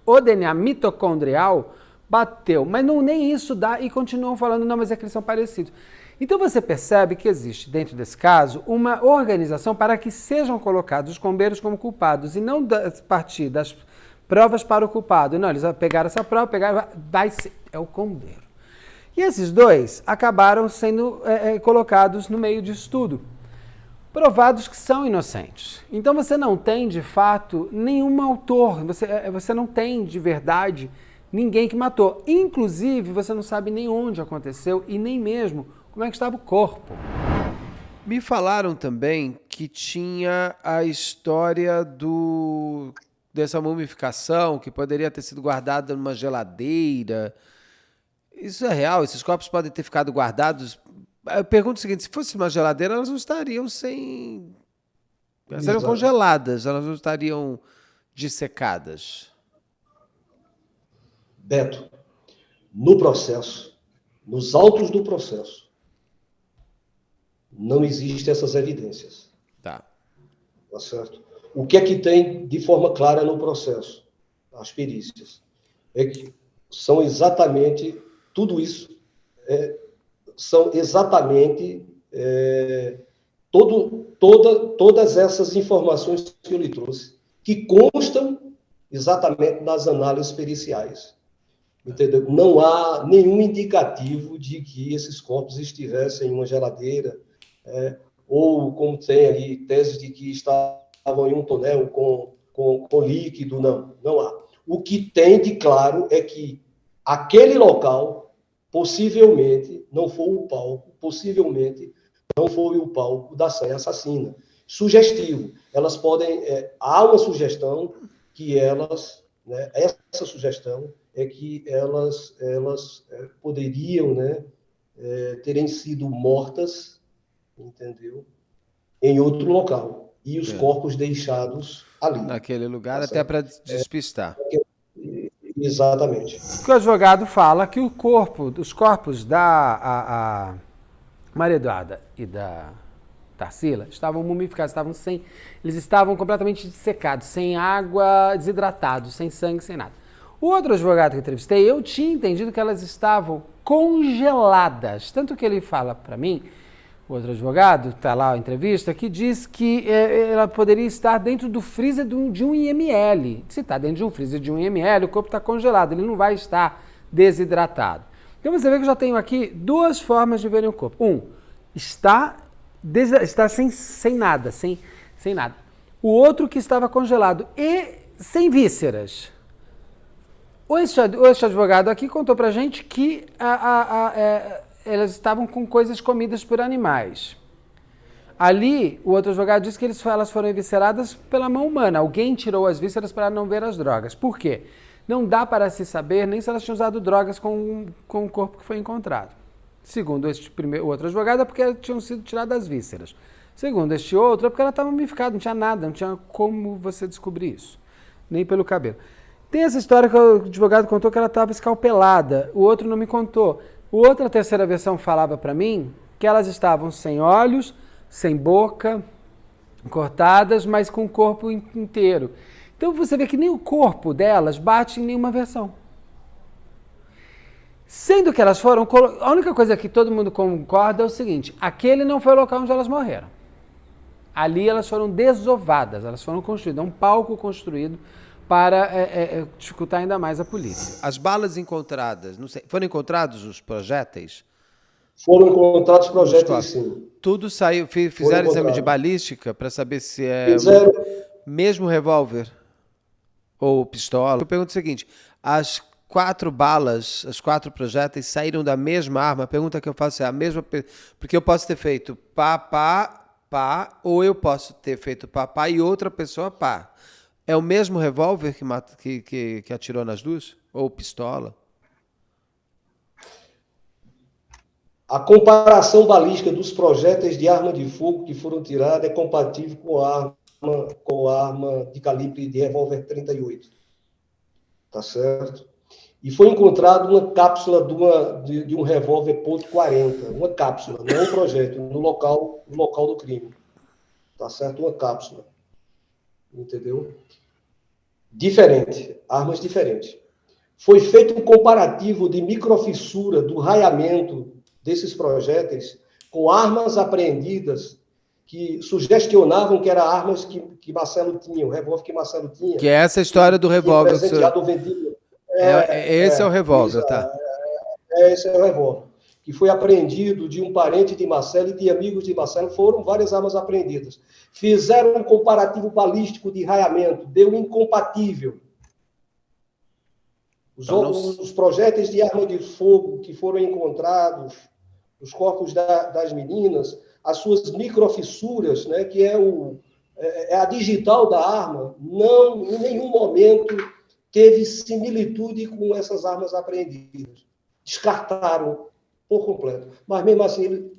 o DNA mitocondrial bateu. Mas não, nem isso dá e continuam falando, não, mas é que eles são parecidos. Então você percebe que existe, dentro desse caso, uma organização para que sejam colocados os combeiros como culpados e não partir das provas para o culpado. Não, eles pegaram essa prova, vai ser, é o combeiro. E esses dois acabaram sendo colocados no meio disso tudo, provados que são inocentes. Então você não tem, de fato, nenhum autor, você não tem, de verdade, ninguém que matou. Inclusive, você não sabe nem onde aconteceu e nem mesmo como é que estava o corpo. Me falaram também que tinha a história dessa mumificação, que poderia ter sido guardada numa geladeira. Isso é real? Esses corpos podem ter ficado guardados? Eu pergunto o seguinte, se fosse uma geladeira, elas não estariam elas seriam congeladas, elas não estariam dissecadas. Beto, no processo, nos autos do processo, não existem essas evidências. Tá certo? O que é que tem de forma clara no processo? As perícias. É que são exatamente tudo isso. São exatamente todas essas informações que eu lhe trouxe, que constam exatamente nas análises periciais. Entendeu? Não há nenhum indicativo de que esses corpos estivessem em uma geladeira, ou como tem ali teses de que estavam em um tonel com líquido, não há. O que tem de claro é que aquele local possivelmente não foi o palco da sanha assassina. Sugestivo. Elas podem... há uma sugestão que elas... Né, essa sugestão é que elas poderiam, né, terem sido mortas, entendeu? em outro local e os corpos deixados ali. Naquele lugar, Tá até certo? para despistar. Exatamente. Que o advogado fala que os corpos da Maria Eduarda e da Tarsila estavam mumificados, eles estavam completamente secados, sem água, desidratados, sem sangue, sem nada. O outro advogado que eu entrevistei, eu tinha entendido que elas estavam congeladas, tanto que ele fala para mim, o outro advogado, está lá a entrevista, que diz que ela poderia estar dentro do freezer de um IML. Se está dentro de um freezer de um IML, o corpo está congelado, ele não vai estar desidratado. Então você vê que eu já tenho aqui duas formas de verem o corpo. Está sem nada. O outro que estava congelado e sem vísceras. Este advogado aqui contou pra gente que elas estavam com coisas comidas por animais. Ali, o outro advogado disse que elas foram evisceradas pela mão humana. Alguém tirou as vísceras para não ver as drogas. Por quê? Não dá para se saber nem se elas tinham usado drogas com o corpo que foi encontrado. Segundo o outro advogado, é porque tinham sido tiradas as vísceras. Segundo este outro, é porque ela estava mumificada, não tinha nada, não tinha como você descobrir isso. Nem pelo cabelo. Tem essa história que o advogado contou que ela estava escalpelada, o outro não me contou. A terceira versão falava para mim que elas estavam sem olhos, sem boca, cortadas, mas com o corpo inteiro. Então você vê que nem o corpo delas bate em nenhuma versão. Sendo que elas foram... A única coisa que todo mundo concorda é o seguinte, aquele não foi o local onde elas morreram. Ali elas foram desovadas, elas foram construídas, um palco construído para dificultar ainda mais a polícia. As balas encontradas, não sei, foram encontrados os projéteis? Foram encontrados projéteis, sim. Tudo saiu, fizeram exame de balística para saber se é mesmo revólver ou pistola. Eu pergunto o seguinte, as 4 balas, os 4 projéteis saíram da mesma arma? A pergunta que eu faço é a mesma, porque eu posso ter feito pá, ou eu posso ter feito pá e outra pessoa pá. É o mesmo revólver que atirou nas duas? Ou pistola? A comparação balística dos projéteis de arma de fogo que foram tirados é compatível com a arma de calibre de revólver 38. Tá certo? E foi encontrado uma cápsula de um revólver .40. Uma cápsula, não um projétil, no local do crime. Tá certo? Uma cápsula. Entendeu? Diferente, armas diferentes. Foi feito um comparativo de microfissura do raiamento desses projéteis com armas apreendidas que sugestionavam que eram armas que Marcelo tinha, o revólver que Marcelo tinha. Que é essa história do revólver. Vendido. Esse é o revólver, tá? Esse é o revólver. Que foi apreendido de um parente de Marcelo e de amigos de Marcelo, foram várias armas apreendidas. Fizeram um comparativo balístico de raiamento, deu incompatível. Os projéteis de arma de fogo que foram encontrados, os corpos das meninas, as suas microfissuras, né, que é a digital da arma, não, em nenhum momento teve similitude com essas armas apreendidas. Descartaram por completo. Mas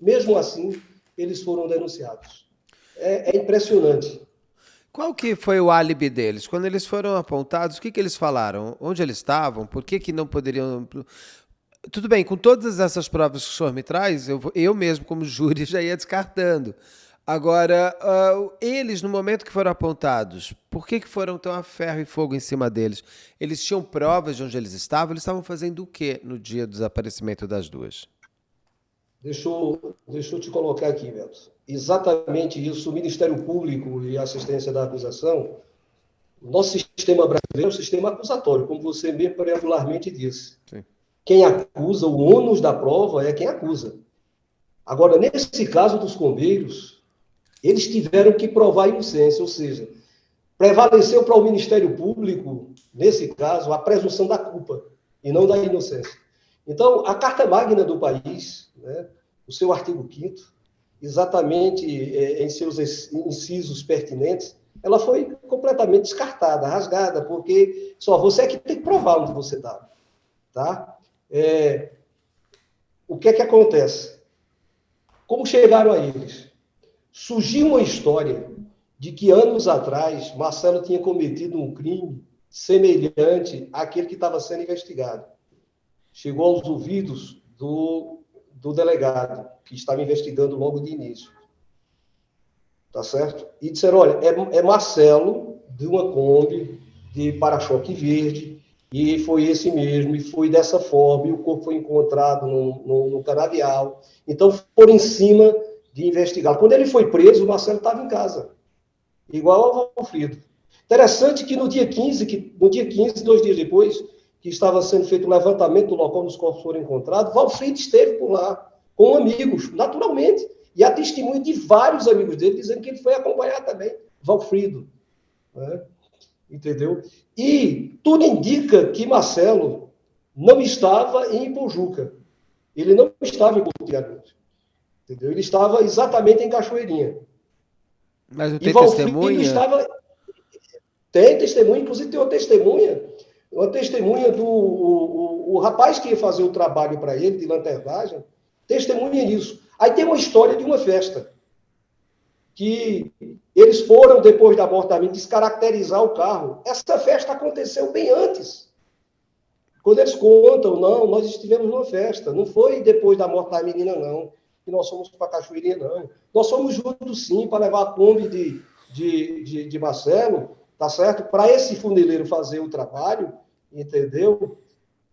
mesmo assim, eles foram denunciados. É impressionante. Qual que foi o álibi deles? Quando eles foram apontados, o que eles falaram? Onde eles estavam? Por que não poderiam... Tudo bem, com todas essas provas que o senhor me traz, eu mesmo, como júri, já ia descartando. Agora, eles, no momento que foram apontados, por que foram tão a ferro e fogo em cima deles? Eles tinham provas de onde eles estavam fazendo o quê no dia do desaparecimento das duas? Deixa eu te colocar aqui, Beto. Exatamente isso, o Ministério Público e a assistência da acusação, o nosso sistema brasileiro é um sistema acusatório, como você mesmo preambularmente disse. Sim. Quem acusa, o ônus da prova é quem acusa. Agora, nesse caso dos Combeiros, eles tiveram que provar a inocência, ou seja, prevaleceu para o Ministério Público, nesse caso, a presunção da culpa e não da inocência. Então, a Carta Magna do país, né, o seu artigo 5º, exatamente em seus incisos pertinentes, ela foi completamente descartada, rasgada, porque só você é que tem que provar onde você está. Tá? O que é que acontece? Como chegaram a eles? surgiu uma história de que anos atrás Marcelo tinha cometido um crime semelhante àquele que estava sendo investigado. Chegou aos ouvidos do delegado, que estava investigando logo de início. Tá certo? E disseram, olha, é Marcelo de uma Kombi de para-choque verde, e foi esse mesmo, e foi dessa forma, e o corpo foi encontrado no canavial. Então, foram em cima de investigar. Quando ele foi preso, o Marcelo estava em casa, igual ao Valfrido. Interessante que no dia 15, 2 dias depois, que estava sendo feito o levantamento do local onde os corpos foram encontrados, Valfrido esteve por lá, com amigos, naturalmente, e há testemunho de vários amigos dele dizendo que ele foi acompanhar também Valfrido. Né? Entendeu? E tudo indica que Marcelo não estava em Ipojuca. Ele não estava em Porto de Galinhas. Entendeu? Ele estava exatamente em Cachoeirinha. Mas não tem testemunha? Tem testemunha, inclusive tem uma testemunha do o rapaz que ia fazer o trabalho para ele, de lanternagem, testemunha isso. Aí tem uma história de uma festa, que eles foram, depois da morte da menina, descaracterizar o carro. Essa festa aconteceu bem antes. Quando eles contam, não, nós estivemos numa festa, não foi depois da morte da menina, não, que nós fomos para Cachoeirinha, não. Nós fomos juntos, sim, para levar a Kombi de Marcelo, tá certo? Para esse funileiro fazer o trabalho, entendeu?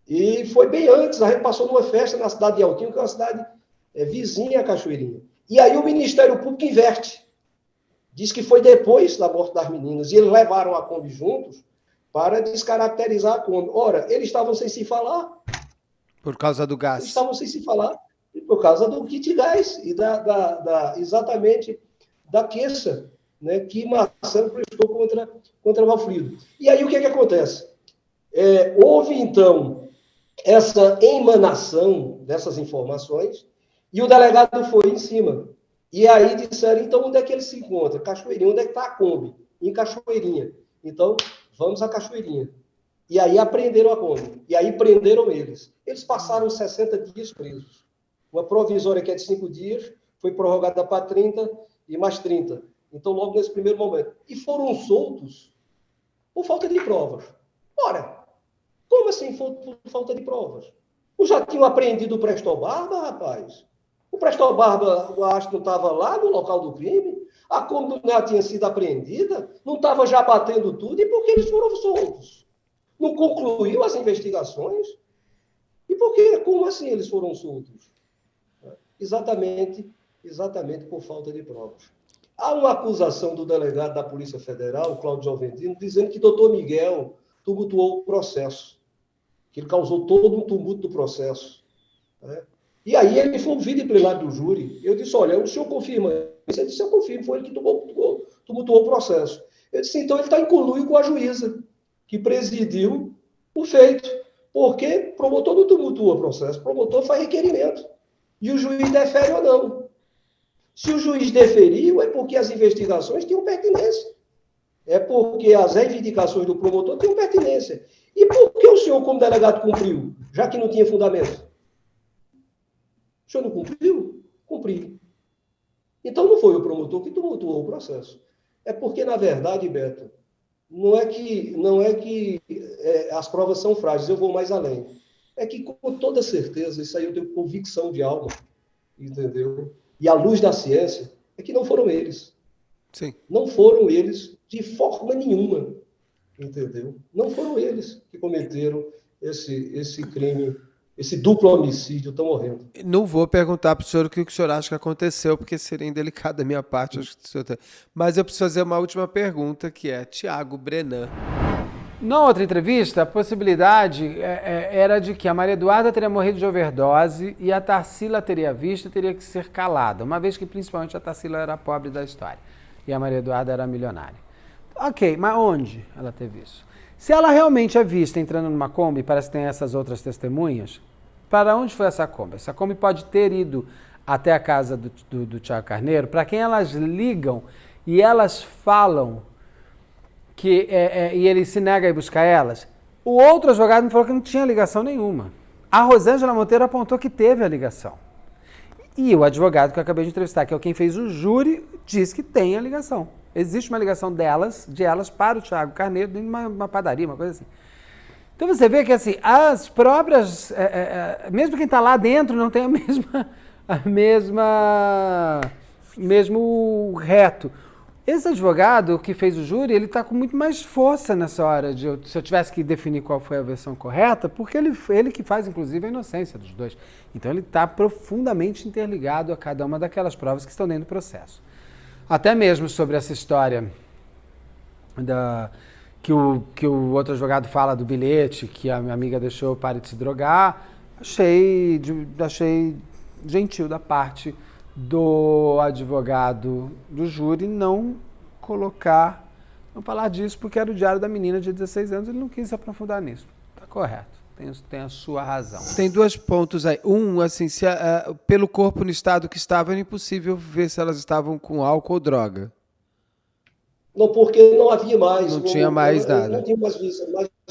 E foi bem antes, a gente passou numa festa na cidade de Altinho, que é uma cidade vizinha a Cachoeirinha. E aí o Ministério Público inverte. Diz que foi depois da morte das meninas, e eles levaram a Kombi juntos para descaracterizar a Kombi. Ora, eles estavam sem se falar. Por causa do gás. Eles estavam sem se falar por causa do kit gás e exatamente da queixa, né, que Marcelo prestou contra Valfrido. E aí o que acontece? Houve, então, essa emanação dessas informações e o delegado foi em cima. E aí disseram, então, onde é que ele se encontra? Cachoeirinha. Onde é que está a Kombi? Em Cachoeirinha. Então, vamos a Cachoeirinha. E aí apreenderam a Kombi. E aí prenderam eles. Eles passaram 60 dias presos. Uma provisória que é de 5 dias, foi prorrogada para 30 e mais 30. Então, logo nesse primeiro momento. E foram soltos por falta de provas. Ora, como assim por falta de provas? Já tinham apreendido o Prestobarba, rapaz? O Prestobarba, eu acho que não estava lá no local do crime. A Kombi já tinha sido apreendida. Não estava já batendo tudo. E por que eles foram soltos? Não concluiu as investigações? E por que? Como assim eles foram soltos? Exatamente por falta de provas. Há uma acusação do delegado da Polícia Federal, Cláudio Joventino, dizendo que doutor Miguel tumultuou o processo, que ele causou todo um tumulto do processo. Né? E aí ele foi ouvido em plenário do júri. Eu disse, olha, o senhor confirma? Ele disse, eu confirmo, foi ele que tumultuou o processo. Eu disse, então ele está em conluio com a juíza, que presidiu o feito, porque o promotor não tumultua o processo, o promotor faz requerimento. E o juiz defere ou não. Se o juiz deferiu, é porque as investigações tinham pertinência. É porque as reivindicações do promotor tinham pertinência. E por que o senhor, como delegado, cumpriu, já que não tinha fundamento? O senhor não cumpriu? Cumpri. Então não foi o promotor que tumultuou o processo. É porque, na verdade, Beto, não é que as provas são frágeis, eu vou mais além. É que, com toda certeza, isso aí eu tenho convicção de alma, entendeu? E à luz da ciência, é que não foram eles. Sim. Não foram eles de forma nenhuma, entendeu? Não foram eles que cometeram esse crime, esse duplo homicídio tão horrendo. Não vou perguntar para o senhor o que o senhor acha que aconteceu, porque seria indelicado da minha parte. Acho que o senhor tem. Mas eu preciso fazer uma última pergunta, que é Tiago Brenan. Na outra entrevista, a possibilidade era de que a Maria Eduarda teria morrido de overdose e a Tarsila teria visto e teria que ser calada, uma vez que principalmente a Tarsila era a pobre da história e a Maria Eduarda era milionária. Ok, mas onde ela teve isso? Se ela realmente é vista entrando numa Kombi, parece que tem essas outras testemunhas, para onde foi essa Kombi? Essa Kombi pode ter ido até a casa do Thiago Carneiro, para quem elas ligam e elas falam e ele se nega a ir buscar elas. O outro advogado me falou que não tinha ligação nenhuma. A Rosângela Monteiro apontou que teve a ligação. E o advogado que eu acabei de entrevistar, que é quem fez o júri, diz que tem a ligação. Existe uma ligação de elas para o Thiago Carneiro dentro de uma padaria, uma coisa assim. Então você vê que assim, as próprias, mesmo quem está lá dentro não tem mesmo reto. Esse advogado que fez o júri, ele está com muito mais força nessa hora, se eu tivesse que definir qual foi a versão correta, porque ele que faz, inclusive, a inocência dos dois. Então ele está profundamente interligado a cada uma daquelas provas que estão dentro do processo. Até mesmo sobre essa história que o outro advogado fala do bilhete que a minha amiga deixou para de se drogar, achei gentil da parte do advogado do júri não falar disso, porque era o diário da menina de 16 anos, ele não quis se aprofundar nisso. Está correto, tem a sua razão. Tem 2 pontos aí. Assim, pelo corpo no estado que estava, era impossível ver se elas estavam com álcool ou droga. Não, porque não havia mais. Não tinha mais nada. Não tinha mais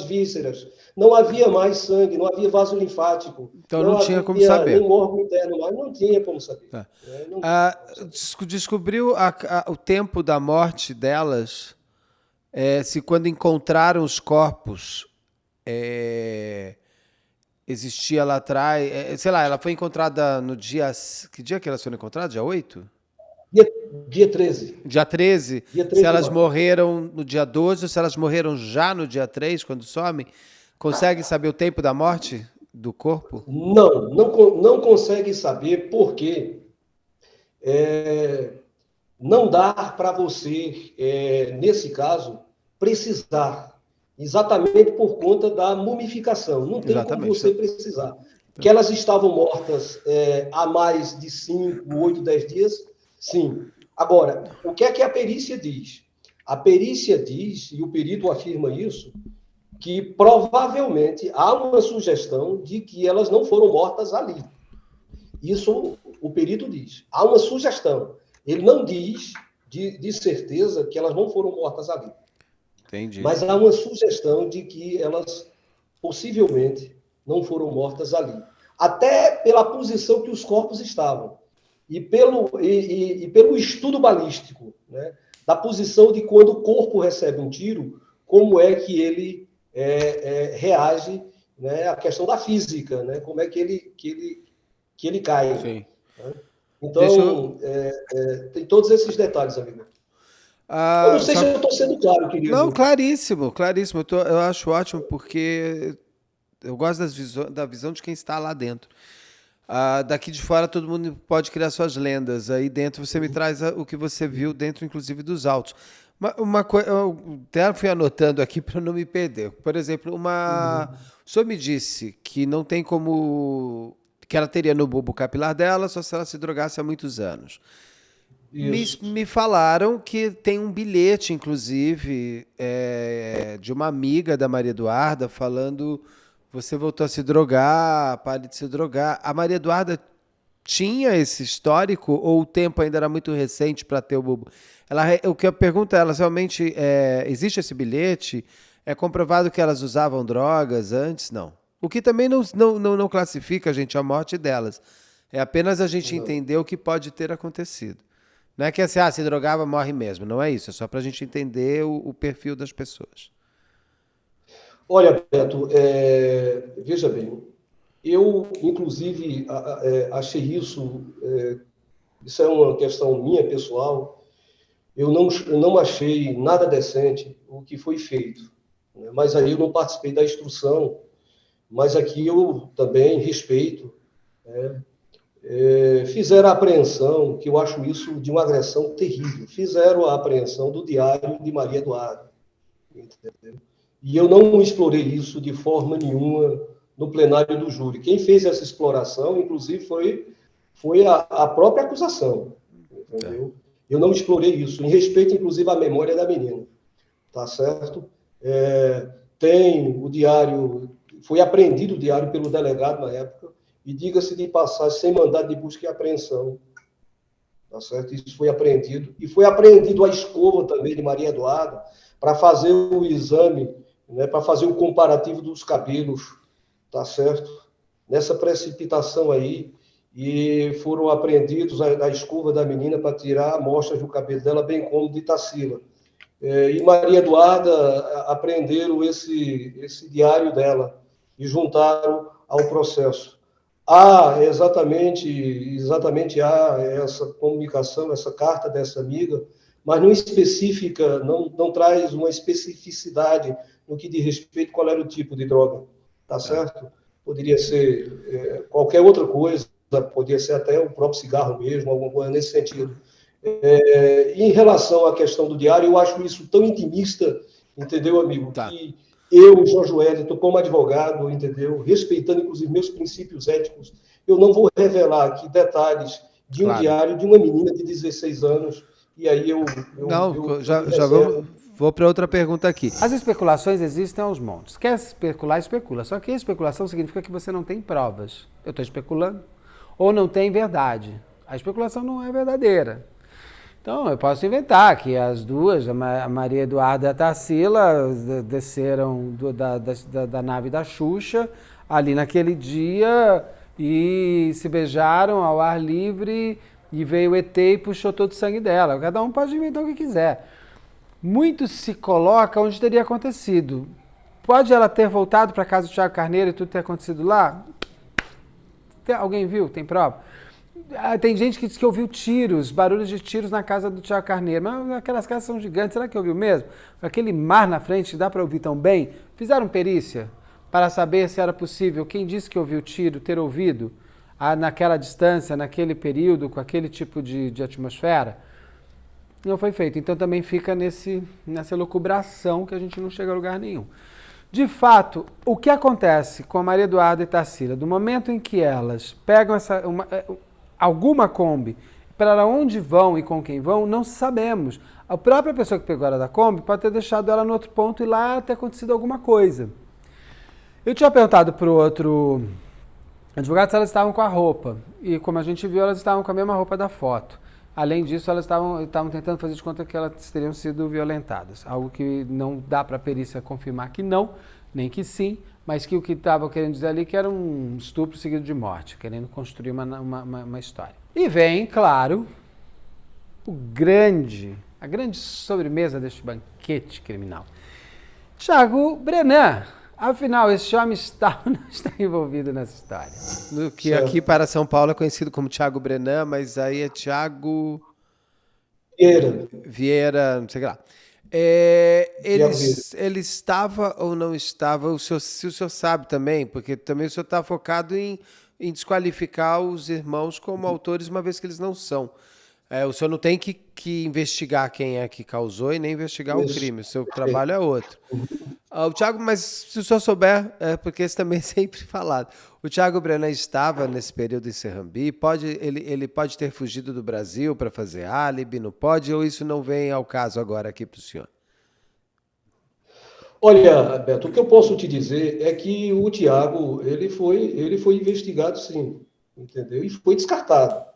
vísceras. Não havia mais sangue, não havia vaso linfático. Então não tinha como saber. Nem órgão interno mais, não tinha como saber. Tá. Descobriu o tempo da morte delas, se quando encontraram os corpos, existia lá atrás, sei lá, ela foi encontrada no dia... Que dia que elas foram encontradas? Dia 8? Dia 13. Dia 13? Dia 13 se elas morreram no dia 12 ou se elas morreram já no dia 3, quando somem, consegue saber o tempo da morte do corpo? Não consegue saber porque não dá para você, nesse caso, precisar. Exatamente por conta da mumificação. Não tem como você precisar. Que elas estavam mortas há mais de 5, 8, 10 dias, sim. Agora, o que é que a perícia diz? A perícia diz, e o perito afirma isso, que provavelmente há uma sugestão de que elas não foram mortas ali. Isso o perito diz. Há uma sugestão. Ele não diz de certeza que elas não foram mortas ali. Entendi. Mas há uma sugestão de que elas possivelmente não foram mortas ali. Até pela posição que os corpos estavam. E pelo estudo balístico, né, da posição de quando o corpo recebe um tiro, como é que ele reage, né, a questão da física, né, como é que ele cai. Sim. Né? Então, tem todos esses detalhes, amigo. Eu não sei se eu estou sendo claro, querido. Não, claríssimo. Eu acho ótimo, porque eu gosto da visão de quem está lá dentro. Daqui de fora todo mundo pode criar suas lendas. Aí dentro você me traz o que você viu dentro, inclusive, dos autos. Uma coisa, eu até fui anotando aqui para não me perder. Por exemplo, o senhor me disse que não tem como... que ela teria no bulbo capilar dela só se ela se drogasse há muitos anos. Me falaram que tem um bilhete, inclusive, de uma amiga da Maria Eduarda falando: você voltou a se drogar, pare de se drogar. A Maria Eduarda tinha esse histórico ou o tempo ainda era muito recente para ter o bulbo? O que eu pergunto a ela, realmente existe esse bilhete? É comprovado que elas usavam drogas antes? Não. O que também não classifica, gente, a morte delas. É apenas a gente entender o que pode ter acontecido. Não é que assim, se drogava, morre mesmo. Não é isso. É só para a gente entender o perfil das pessoas. Olha, Beto, veja bem, eu, inclusive, achei isso é uma questão minha, pessoal, eu não achei nada decente o que foi feito, né? Mas aí eu não participei da instrução, mas aqui eu também respeito, né? Fizeram a apreensão, que eu acho isso de uma agressão terrível, fizeram a apreensão do diário de Maria Eduarda, entendeu? E eu não explorei isso de forma nenhuma no plenário do júri. Quem fez essa exploração, inclusive, foi a própria acusação, entendeu? Eu não explorei isso, em respeito, inclusive, à memória da menina, tá certo? Tem o diário, foi apreendido o diário pelo delegado na época, e diga-se de passagem, sem mandado de busca e apreensão, tá certo? Isso foi apreendido. E foi apreendido a escova também de Maria Eduarda, para fazer o exame, né, para fazer o comparativo dos cabelos, tá certo? Nessa precipitação aí, e foram apreendidos a escova da menina para tirar amostras do cabelo dela, bem como de Tarsila. E Maria Eduarda apreenderam esse diário dela e juntaram ao processo. Há exatamente há essa comunicação, essa carta dessa amiga, mas não especifica, não traz uma especificidade no que diz respeito qual era o tipo de droga, tá certo? Poderia ser qualquer outra coisa, poderia ser até o próprio cigarro mesmo, alguma coisa nesse sentido. Em relação à questão do diário, eu acho isso tão intimista, entendeu, amigo? Tá. Que eu, Jorge Wellington, como advogado, entendeu? Respeitando, inclusive, meus princípios éticos, eu não vou revelar aqui detalhes de um diário de uma menina de 16 anos, e aí já vou para outra pergunta aqui. As especulações existem aos montes. Quer especular, especula. Só que especulação significa que você não tem provas. Eu estou especulando. Ou não tem verdade. A especulação não é verdadeira. Então, eu posso inventar que as duas, a Maria Eduarda e a Tarsila, desceram da nave da Xuxa ali naquele dia e se beijaram ao ar livre e veio o ET e puxou todo o sangue dela. Cada um pode inventar o que quiser. Muito se coloca onde teria acontecido. Pode ela ter voltado para a casa do Thiago Carneiro e tudo ter acontecido lá? Alguém viu? Tem prova? Tem gente que diz que ouviu tiros, barulhos de tiros na casa do Thiago Carneiro. Mas aquelas casas são gigantes, será que ouviu mesmo? Aquele mar na frente, dá para ouvir tão bem? Fizeram perícia para saber se era possível. Quem disse que ouviu tiro, ter ouvido naquela distância, naquele período, com aquele tipo de atmosfera? Não foi feito. Então também fica nessa elucubração que a gente não chega a lugar nenhum. De fato, o que acontece com a Maria Eduarda e Tarsila, do momento em que elas pegam alguma Kombi, para onde vão e com quem vão, não sabemos. A própria pessoa que pegou ela da Kombi pode ter deixado ela no outro ponto e lá ter acontecido alguma coisa. Eu tinha perguntado para o outro advogado se elas estavam com a roupa. E como a gente viu, elas estavam com a mesma roupa da foto. Além disso, elas estavam tentando fazer de conta que elas teriam sido violentadas. Algo que não dá para a perícia confirmar que não, nem que sim, mas que o que estava querendo dizer ali que era um estupro seguido de morte, querendo construir uma história. E vem, claro, a grande sobremesa deste banquete criminal. Thiago Brenan. Afinal, esse homem está ou não está envolvido nessa história? No que aqui para São Paulo é conhecido como Thiago Brenan, mas aí é Thiago Vieira, não sei o que lá. Ele estava ou não estava, se o senhor sabe também, porque também o senhor está focado em desqualificar os irmãos como autores, uma vez que eles não são. O senhor não tem que investigar quem é que causou e nem investigar o crime, o seu trabalho é outro. O Thiago, mas se o senhor souber, porque isso também é sempre falado, o Thiago Brenan estava nesse período em Serrambi, ele pode ter fugido do Brasil para fazer álibi, não pode, ou isso não vem ao caso agora aqui para o senhor? Olha, Beto, o que eu posso te dizer é que o Thiago, ele foi investigado sim, entendeu? E foi descartado.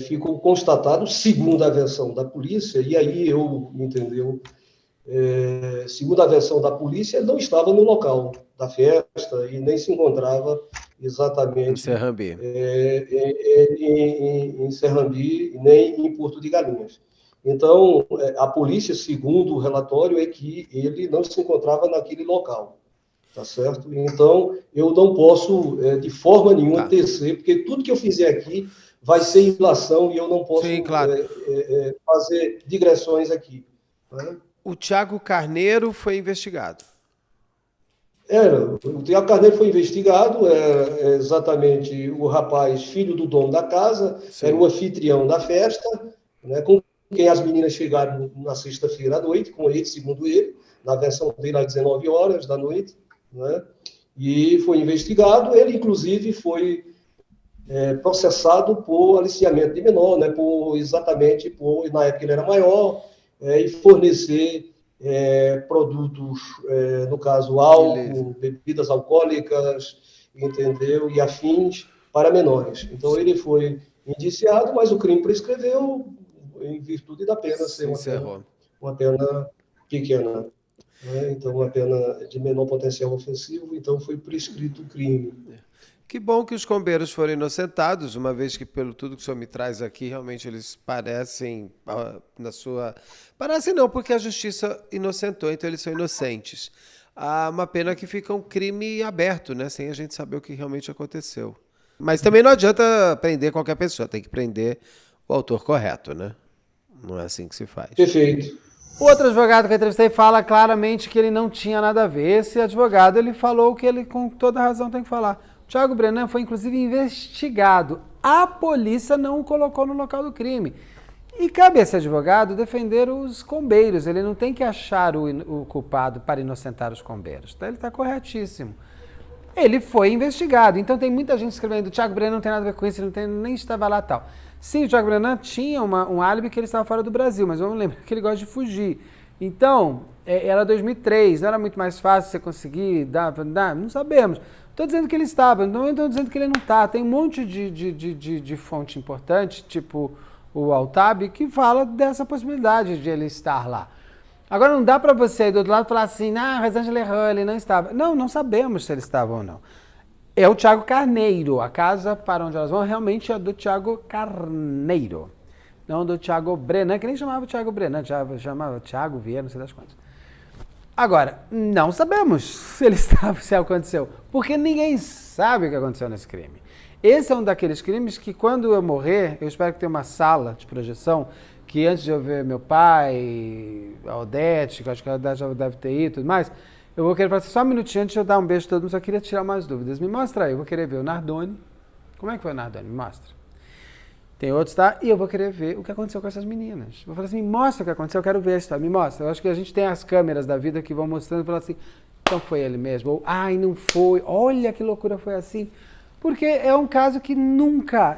Ficou constatado, segundo a versão da polícia, e aí entendeu? Segundo a versão da polícia, ele não estava no local da festa e nem se encontrava exatamente em Serrambi, em Serrambi, nem em Porto de Galinhas. Então, a polícia, segundo o relatório, é que ele não se encontrava naquele local, tá certo? Então, eu não posso, de forma nenhuma, tecer, porque tudo que eu fizer aqui vai ser ilação e eu não posso fazer digressões aqui. Né? O Thiago Carneiro foi investigado. O Thiago Carneiro foi investigado, exatamente o rapaz, filho do dono da casa, era o anfitrião da festa, né, com quem as meninas chegaram na sexta-feira à noite, com ele, segundo ele, na versão dele às 19 horas da noite, né, e foi investigado. Ele, inclusive, foi processado por aliciamento de menor, né, exatamente por, na época ele era maior, e fornecer produtos, no caso álcool, bebidas alcoólicas, entendeu, e afins para menores. Então ele foi indiciado, mas o crime prescreveu em virtude da pena ser uma pena pequena, né? Então uma pena de menor potencial ofensivo, então foi prescrito o crime. Que bom que os combeiros foram inocentados, uma vez que, pelo tudo que o senhor me traz aqui, realmente eles parecem, na sua... Parecem não, porque a justiça inocentou, então eles são inocentes. Uma pena que fica um crime aberto, né? Sem a gente saber o que realmente aconteceu. Mas também não adianta prender qualquer pessoa, tem que prender o autor correto, né? Não é assim que se faz. Perfeito. O outro advogado que eu entrevistei fala claramente que ele não tinha nada a ver. Esse advogado, ele falou o que ele com toda razão tem que falar. O Thiago Brenan foi, inclusive, investigado. A polícia não o colocou no local do crime. E cabe a esse advogado defender os combeiros. Ele não tem que achar o culpado para inocentar os combeiros. Então, ele está corretíssimo. Ele foi investigado. Então, tem muita gente escrevendo o Thiago Brenan não tem nada a ver com isso, ele nem estava lá tal. Sim, o Thiago Brenan tinha um álibi que ele estava fora do Brasil, mas vamos lembrar que ele gosta de fugir. Então, era 2003, não era muito mais fácil você conseguir dar? Não sabemos. Estou dizendo que ele estava, não estou dizendo que ele não está. Tem um monte de fonte importante, tipo o Altab, que fala dessa possibilidade de ele estar lá. Agora, não dá para você aí do outro lado falar assim, a Rosângela errou, ele não estava. Não sabemos se ele estava ou não. É o Thiago Carneiro. A casa para onde elas vão realmente é do Thiago Carneiro. Não do Thiago Brenan, que nem chamava o Thiago Brenan, chamava Thiago Vieira, não sei das quantas. Agora, não sabemos se ele estava, se aconteceu, porque ninguém sabe o que aconteceu nesse crime. Esse é um daqueles crimes que, quando eu morrer, eu espero que tenha uma sala de projeção, que antes de eu ver meu pai, a Odete, que eu acho que a Odete já deve ter ido e tudo mais, eu vou querer falar assim, só um minutinho antes de eu dar um beijo a todo mundo, só queria tirar umas dúvidas. Me mostra aí, eu vou querer ver o Nardoni. Como é que foi o Nardoni? Me mostra. Tem outros, tá? E eu vou querer ver o que aconteceu com essas meninas. Vou falar assim, me mostra o que aconteceu, eu quero ver a história, me mostra. Eu acho que a gente tem as câmeras da vida que vão mostrando e falar assim, então foi ele mesmo. Ou, não foi, olha que loucura foi assim. Porque é um caso que nunca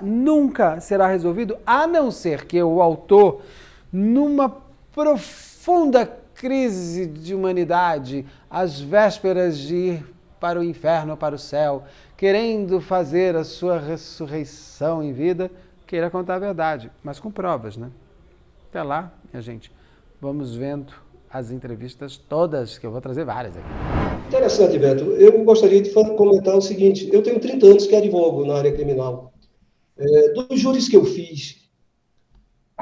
será resolvido, a não ser que o autor, numa profunda crise de humanidade, às vésperas de ir para o inferno ou para o céu, querendo fazer a sua ressurreição em vida, queira contar a verdade, mas com provas, né? Até lá, minha gente, vamos vendo as entrevistas todas, que eu vou trazer várias aqui. Interessante, Beto. Eu gostaria de comentar o seguinte, eu tenho 30 anos que advogo na área criminal. Dos júris que eu fiz,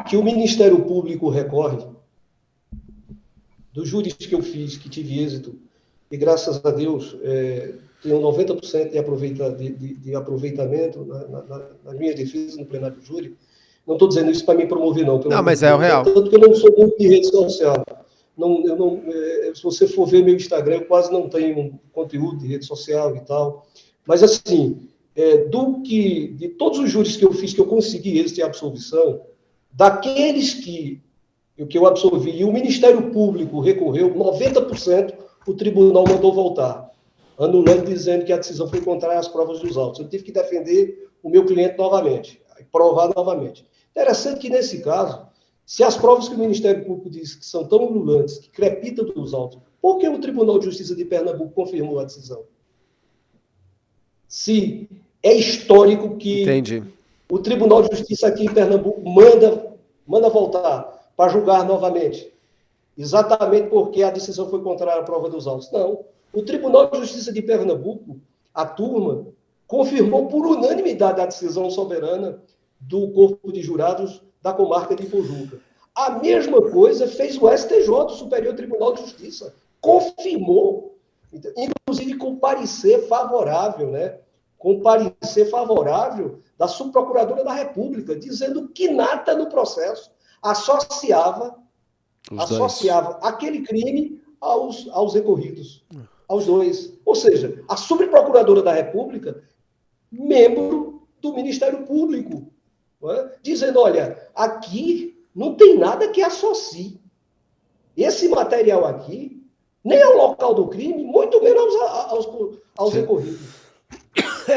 que o Ministério Público recorre, dos júris que eu fiz, que tive êxito, e graças a Deus tenho 90% de aproveitamento nas minhas defesas no plenário do júri. Não estou dizendo isso para me promover, não. Não, mas é o real. Tanto que eu não sou muito de rede social. Se você for ver meu Instagram, eu quase não tenho conteúdo de rede social e tal. Mas, assim, de todos os júris que eu fiz, que eu consegui êxito e absolvição, daqueles que eu absolvi e o Ministério Público recorreu, 90% o tribunal mandou voltar, anulando, dizendo que a decisão foi contrária às provas dos autos. Eu tive que defender o meu cliente novamente, provar novamente. Interessante que, nesse caso, se as provas que o Ministério Público diz que são tão anulantes, que crepitam dos autos, por que o Tribunal de Justiça de Pernambuco confirmou a decisão? Se é histórico que Entendi. O Tribunal de Justiça aqui em Pernambuco manda voltar para julgar novamente, exatamente porque a decisão foi contrária à prova dos autos. Não. O Tribunal de Justiça de Pernambuco, a turma, confirmou por unanimidade a decisão soberana do Corpo de Jurados da comarca de Pojuca. A mesma coisa fez o STJ, o Superior Tribunal de Justiça. Confirmou, inclusive com parecer favorável, né? Com parecer favorável da subprocuradora da República, dizendo que nada no processo associava aquele crime aos recorridos, aos dois. Ou seja, a subprocuradora da República, membro do Ministério Público, dizendo, olha, aqui não tem nada que associe esse material aqui, nem ao local do crime, muito menos aos recorridos.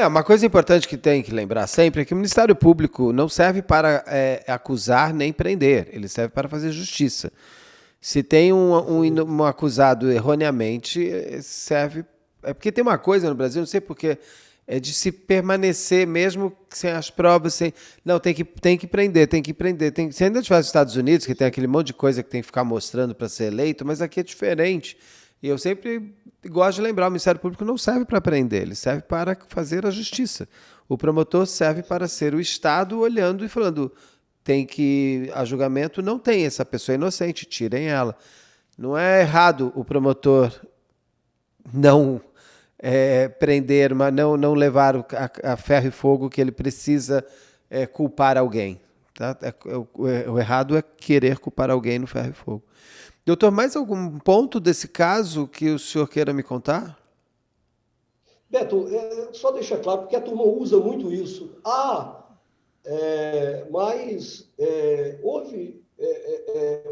Uma coisa importante que tem que lembrar sempre é que o Ministério Público não serve para acusar nem prender, ele serve para fazer justiça. Se tem um acusado erroneamente, serve... É porque tem uma coisa no Brasil, não sei porquê, é de se permanecer mesmo sem as provas, não, tem que prender. Se ainda tivesse nos Estados Unidos, que tem aquele monte de coisa que tem que ficar mostrando para ser eleito, mas aqui é diferente. E eu sempre gosto de lembrar, o Ministério Público não serve para prender, ele serve para fazer a justiça. O promotor serve para ser o Estado olhando e falando, tem que, a julgamento não tem, essa pessoa é inocente, tirem ela. Não é errado o promotor não prender, mas não levar a ferro e fogo que ele precisa culpar alguém. Tá? O errado é querer culpar alguém no ferro e fogo. Doutor, mais algum ponto desse caso que o senhor queira me contar? Beto, só deixa claro, porque a turma usa muito isso. Mas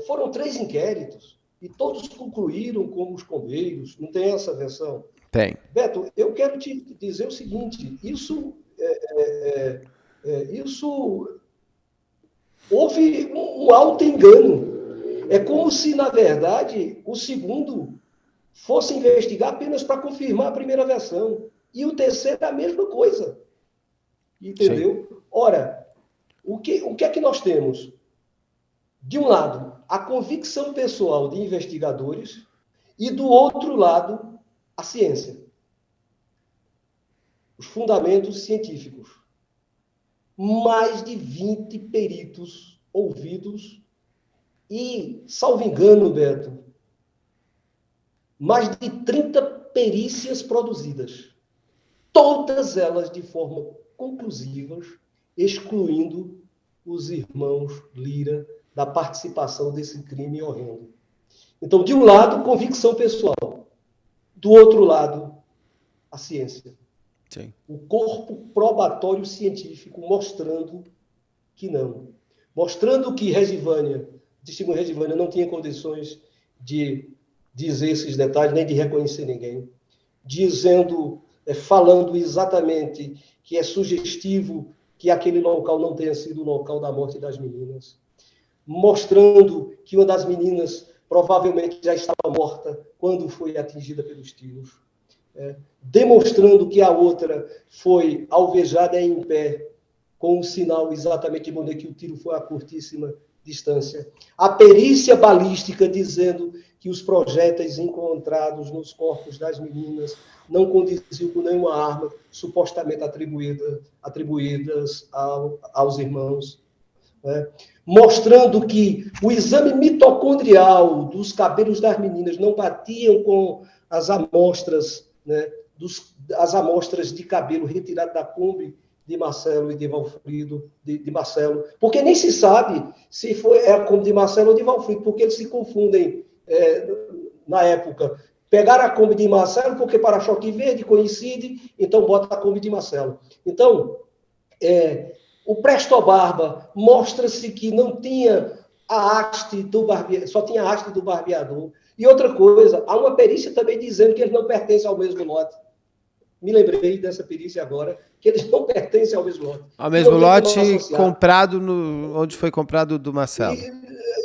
foram 3 inquéritos e todos concluíram como os convênios. Não tem essa versão? Tem. Beto, eu quero te dizer o seguinte, isso houve um alto engano. É como se, na verdade, o segundo fosse investigar apenas para confirmar a primeira versão. E o terceiro é a mesma coisa. Entendeu? Sim. Ora, o que é que nós temos? De um lado, a convicção pessoal de investigadores e, do outro lado, a ciência. Os fundamentos científicos. Mais de 20 peritos ouvidos e, salvo engano, Beto, mais de 30 perícias produzidas. Todas elas de forma conclusivas, excluindo os irmãos Lira da participação desse crime horrendo. Então, de um lado, convicção pessoal. Do outro lado, a ciência. Sim. O corpo probatório científico mostrando que não. Mostrando que testemunha Regivânia não tinha condições de dizer esses detalhes, nem de reconhecer ninguém. Falando exatamente que é sugestivo que aquele local não tenha sido o local da morte das meninas. Mostrando que uma das meninas provavelmente já estava morta quando foi atingida pelos tiros. Demonstrando que a outra foi alvejada em pé, com um sinal exatamente de onde que o tiro foi a curtíssima distância. A perícia balística dizendo que os projéteis encontrados nos corpos das meninas não condiziam com nenhuma arma supostamente atribuídas aos irmãos. Mostrando que o exame mitocondrial dos cabelos das meninas não batiam com as amostras, as amostras de cabelo retiradas da Kombi de Marcelo e de Valfrido, de Marcelo, porque nem se sabe se foi a Kombi de Marcelo ou de Valfrido, porque eles se confundem na época. Pegaram a Kombi de Marcelo porque para-choque verde coincide, então bota a Kombi de Marcelo. Então, o Prestobarba mostra-se que não tinha a haste do barbeador, só tinha a haste do barbeador. E outra coisa, há uma perícia também dizendo que eles não pertencem ao mesmo lote. Me lembrei dessa perícia agora, que eles não pertencem ao mesmo lote. Ao mesmo lote comprado onde foi comprado do Marcelo.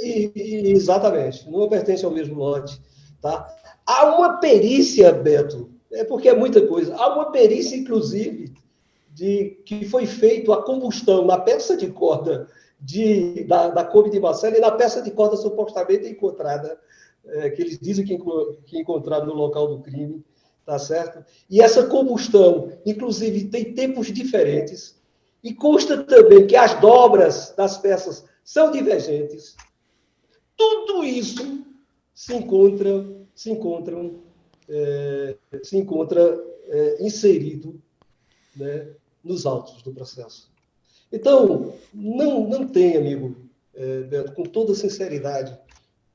Exatamente, não pertence ao mesmo lote. Tá? Há uma perícia, Beto, porque é muita coisa, há uma perícia, inclusive, que foi feita a combustão na peça de corda da Kombi de Marcelo e na peça de corda supostamente encontrada, que eles dizem que encontraram no local do crime. Tá certo? E essa combustão, inclusive, tem tempos diferentes e consta também que as dobras das peças são divergentes. Tudo isso se encontra inserido, né, nos autos do processo. Então, não tem, amigo, Beto, com toda sinceridade,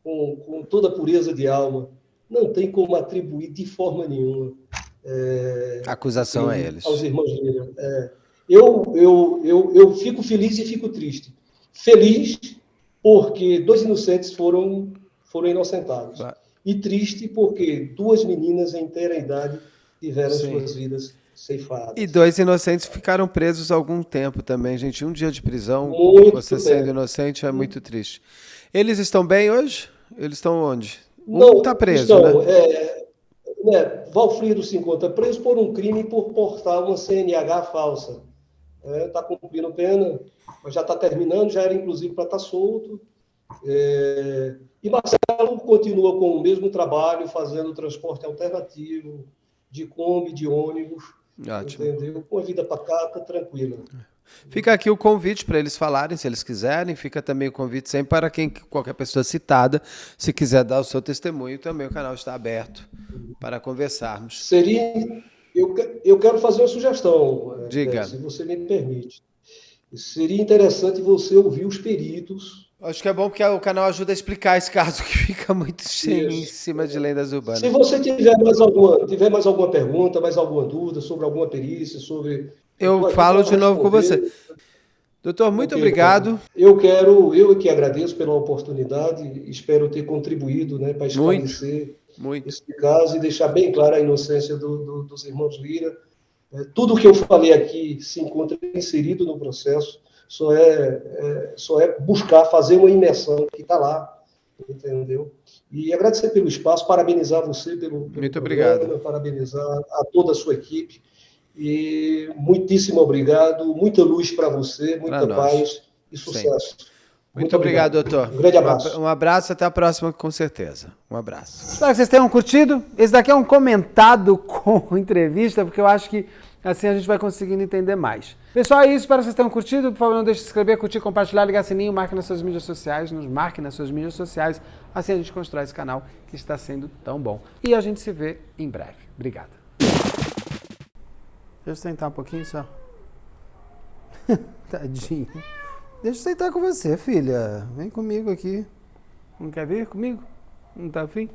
com toda a pureza de alma, não tem como atribuir de forma nenhuma a acusação a eles. Aos irmãos Lira. Eu fico feliz e fico triste. Feliz porque 2 inocentes foram inocentados. Claro. E triste porque 2 meninas em inteira idade tiveram suas vidas ceifadas. E 2 inocentes ficaram presos há algum tempo também, gente. 1 dia de prisão, muito você bem. Sendo inocente, é muito triste. Eles estão bem hoje? Eles estão onde? Não está preso, né? Valfrido se encontra preso por um crime por portar uma CNH falsa. Está cumprindo pena, mas já está terminando, já era inclusive para estar solto. E Marcelo continua com o mesmo trabalho, fazendo transporte alternativo, de Kombi, de ônibus, Ótimo. entendeu? Com a vida pacata, tranquila. Fica aqui o convite para eles falarem, se eles quiserem. Fica também o convite sempre para qualquer pessoa citada, se quiser dar o seu testemunho, também o canal está aberto para conversarmos. Eu quero fazer uma sugestão, Diga. se você me permite. Seria interessante você ouvir os peritos. Acho que é bom porque o canal ajuda a explicar esse caso que fica muito cheio em cima de lendas urbanas. Se você tiver mais alguma pergunta, mais alguma dúvida sobre alguma perícia, sobre... Eu falo de novo com você. Doutor, muito obrigado. Eu que agradeço pela oportunidade, espero ter contribuído, né, para esclarecer esse caso e deixar bem clara a inocência dos irmãos Lira. Tudo o que eu falei aqui se encontra inserido no processo, só é buscar fazer uma imersão que está lá, entendeu? E agradecer pelo espaço, parabenizar você pelo muito programa, obrigado. Parabenizar a toda a sua equipe. E muitíssimo obrigado, muita luz para você, muita paz e sucesso. Muito obrigado, doutor. Um grande abraço. Um abraço, até a próxima, com certeza. Um abraço. Espero que vocês tenham curtido. Esse daqui é um comentado com entrevista, porque eu acho que assim a gente vai conseguindo entender mais. Pessoal, é isso. Espero que vocês tenham curtido. Por favor, não deixe de se inscrever, curtir, compartilhar, ligar o sininho, marque nas suas mídias sociais, nos marque nas suas mídias sociais. Assim a gente constrói esse canal que está sendo tão bom. E a gente se vê em breve. Obrigado. Deixa eu sentar um pouquinho só. Tadinho. Deixa eu sentar com você, filha. Vem comigo aqui. Não quer vir comigo? Não tá afim?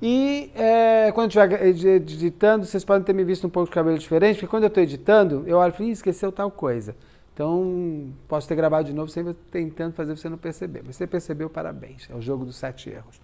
E quando eu estiver editando, vocês podem ter me visto um pouco de cabelo diferente, porque quando eu estou editando, eu olho e falo, esqueceu tal coisa. Então, posso ter gravado de novo, sempre tentando fazer você não perceber. Mas você percebeu, parabéns. É o jogo dos 7 erros.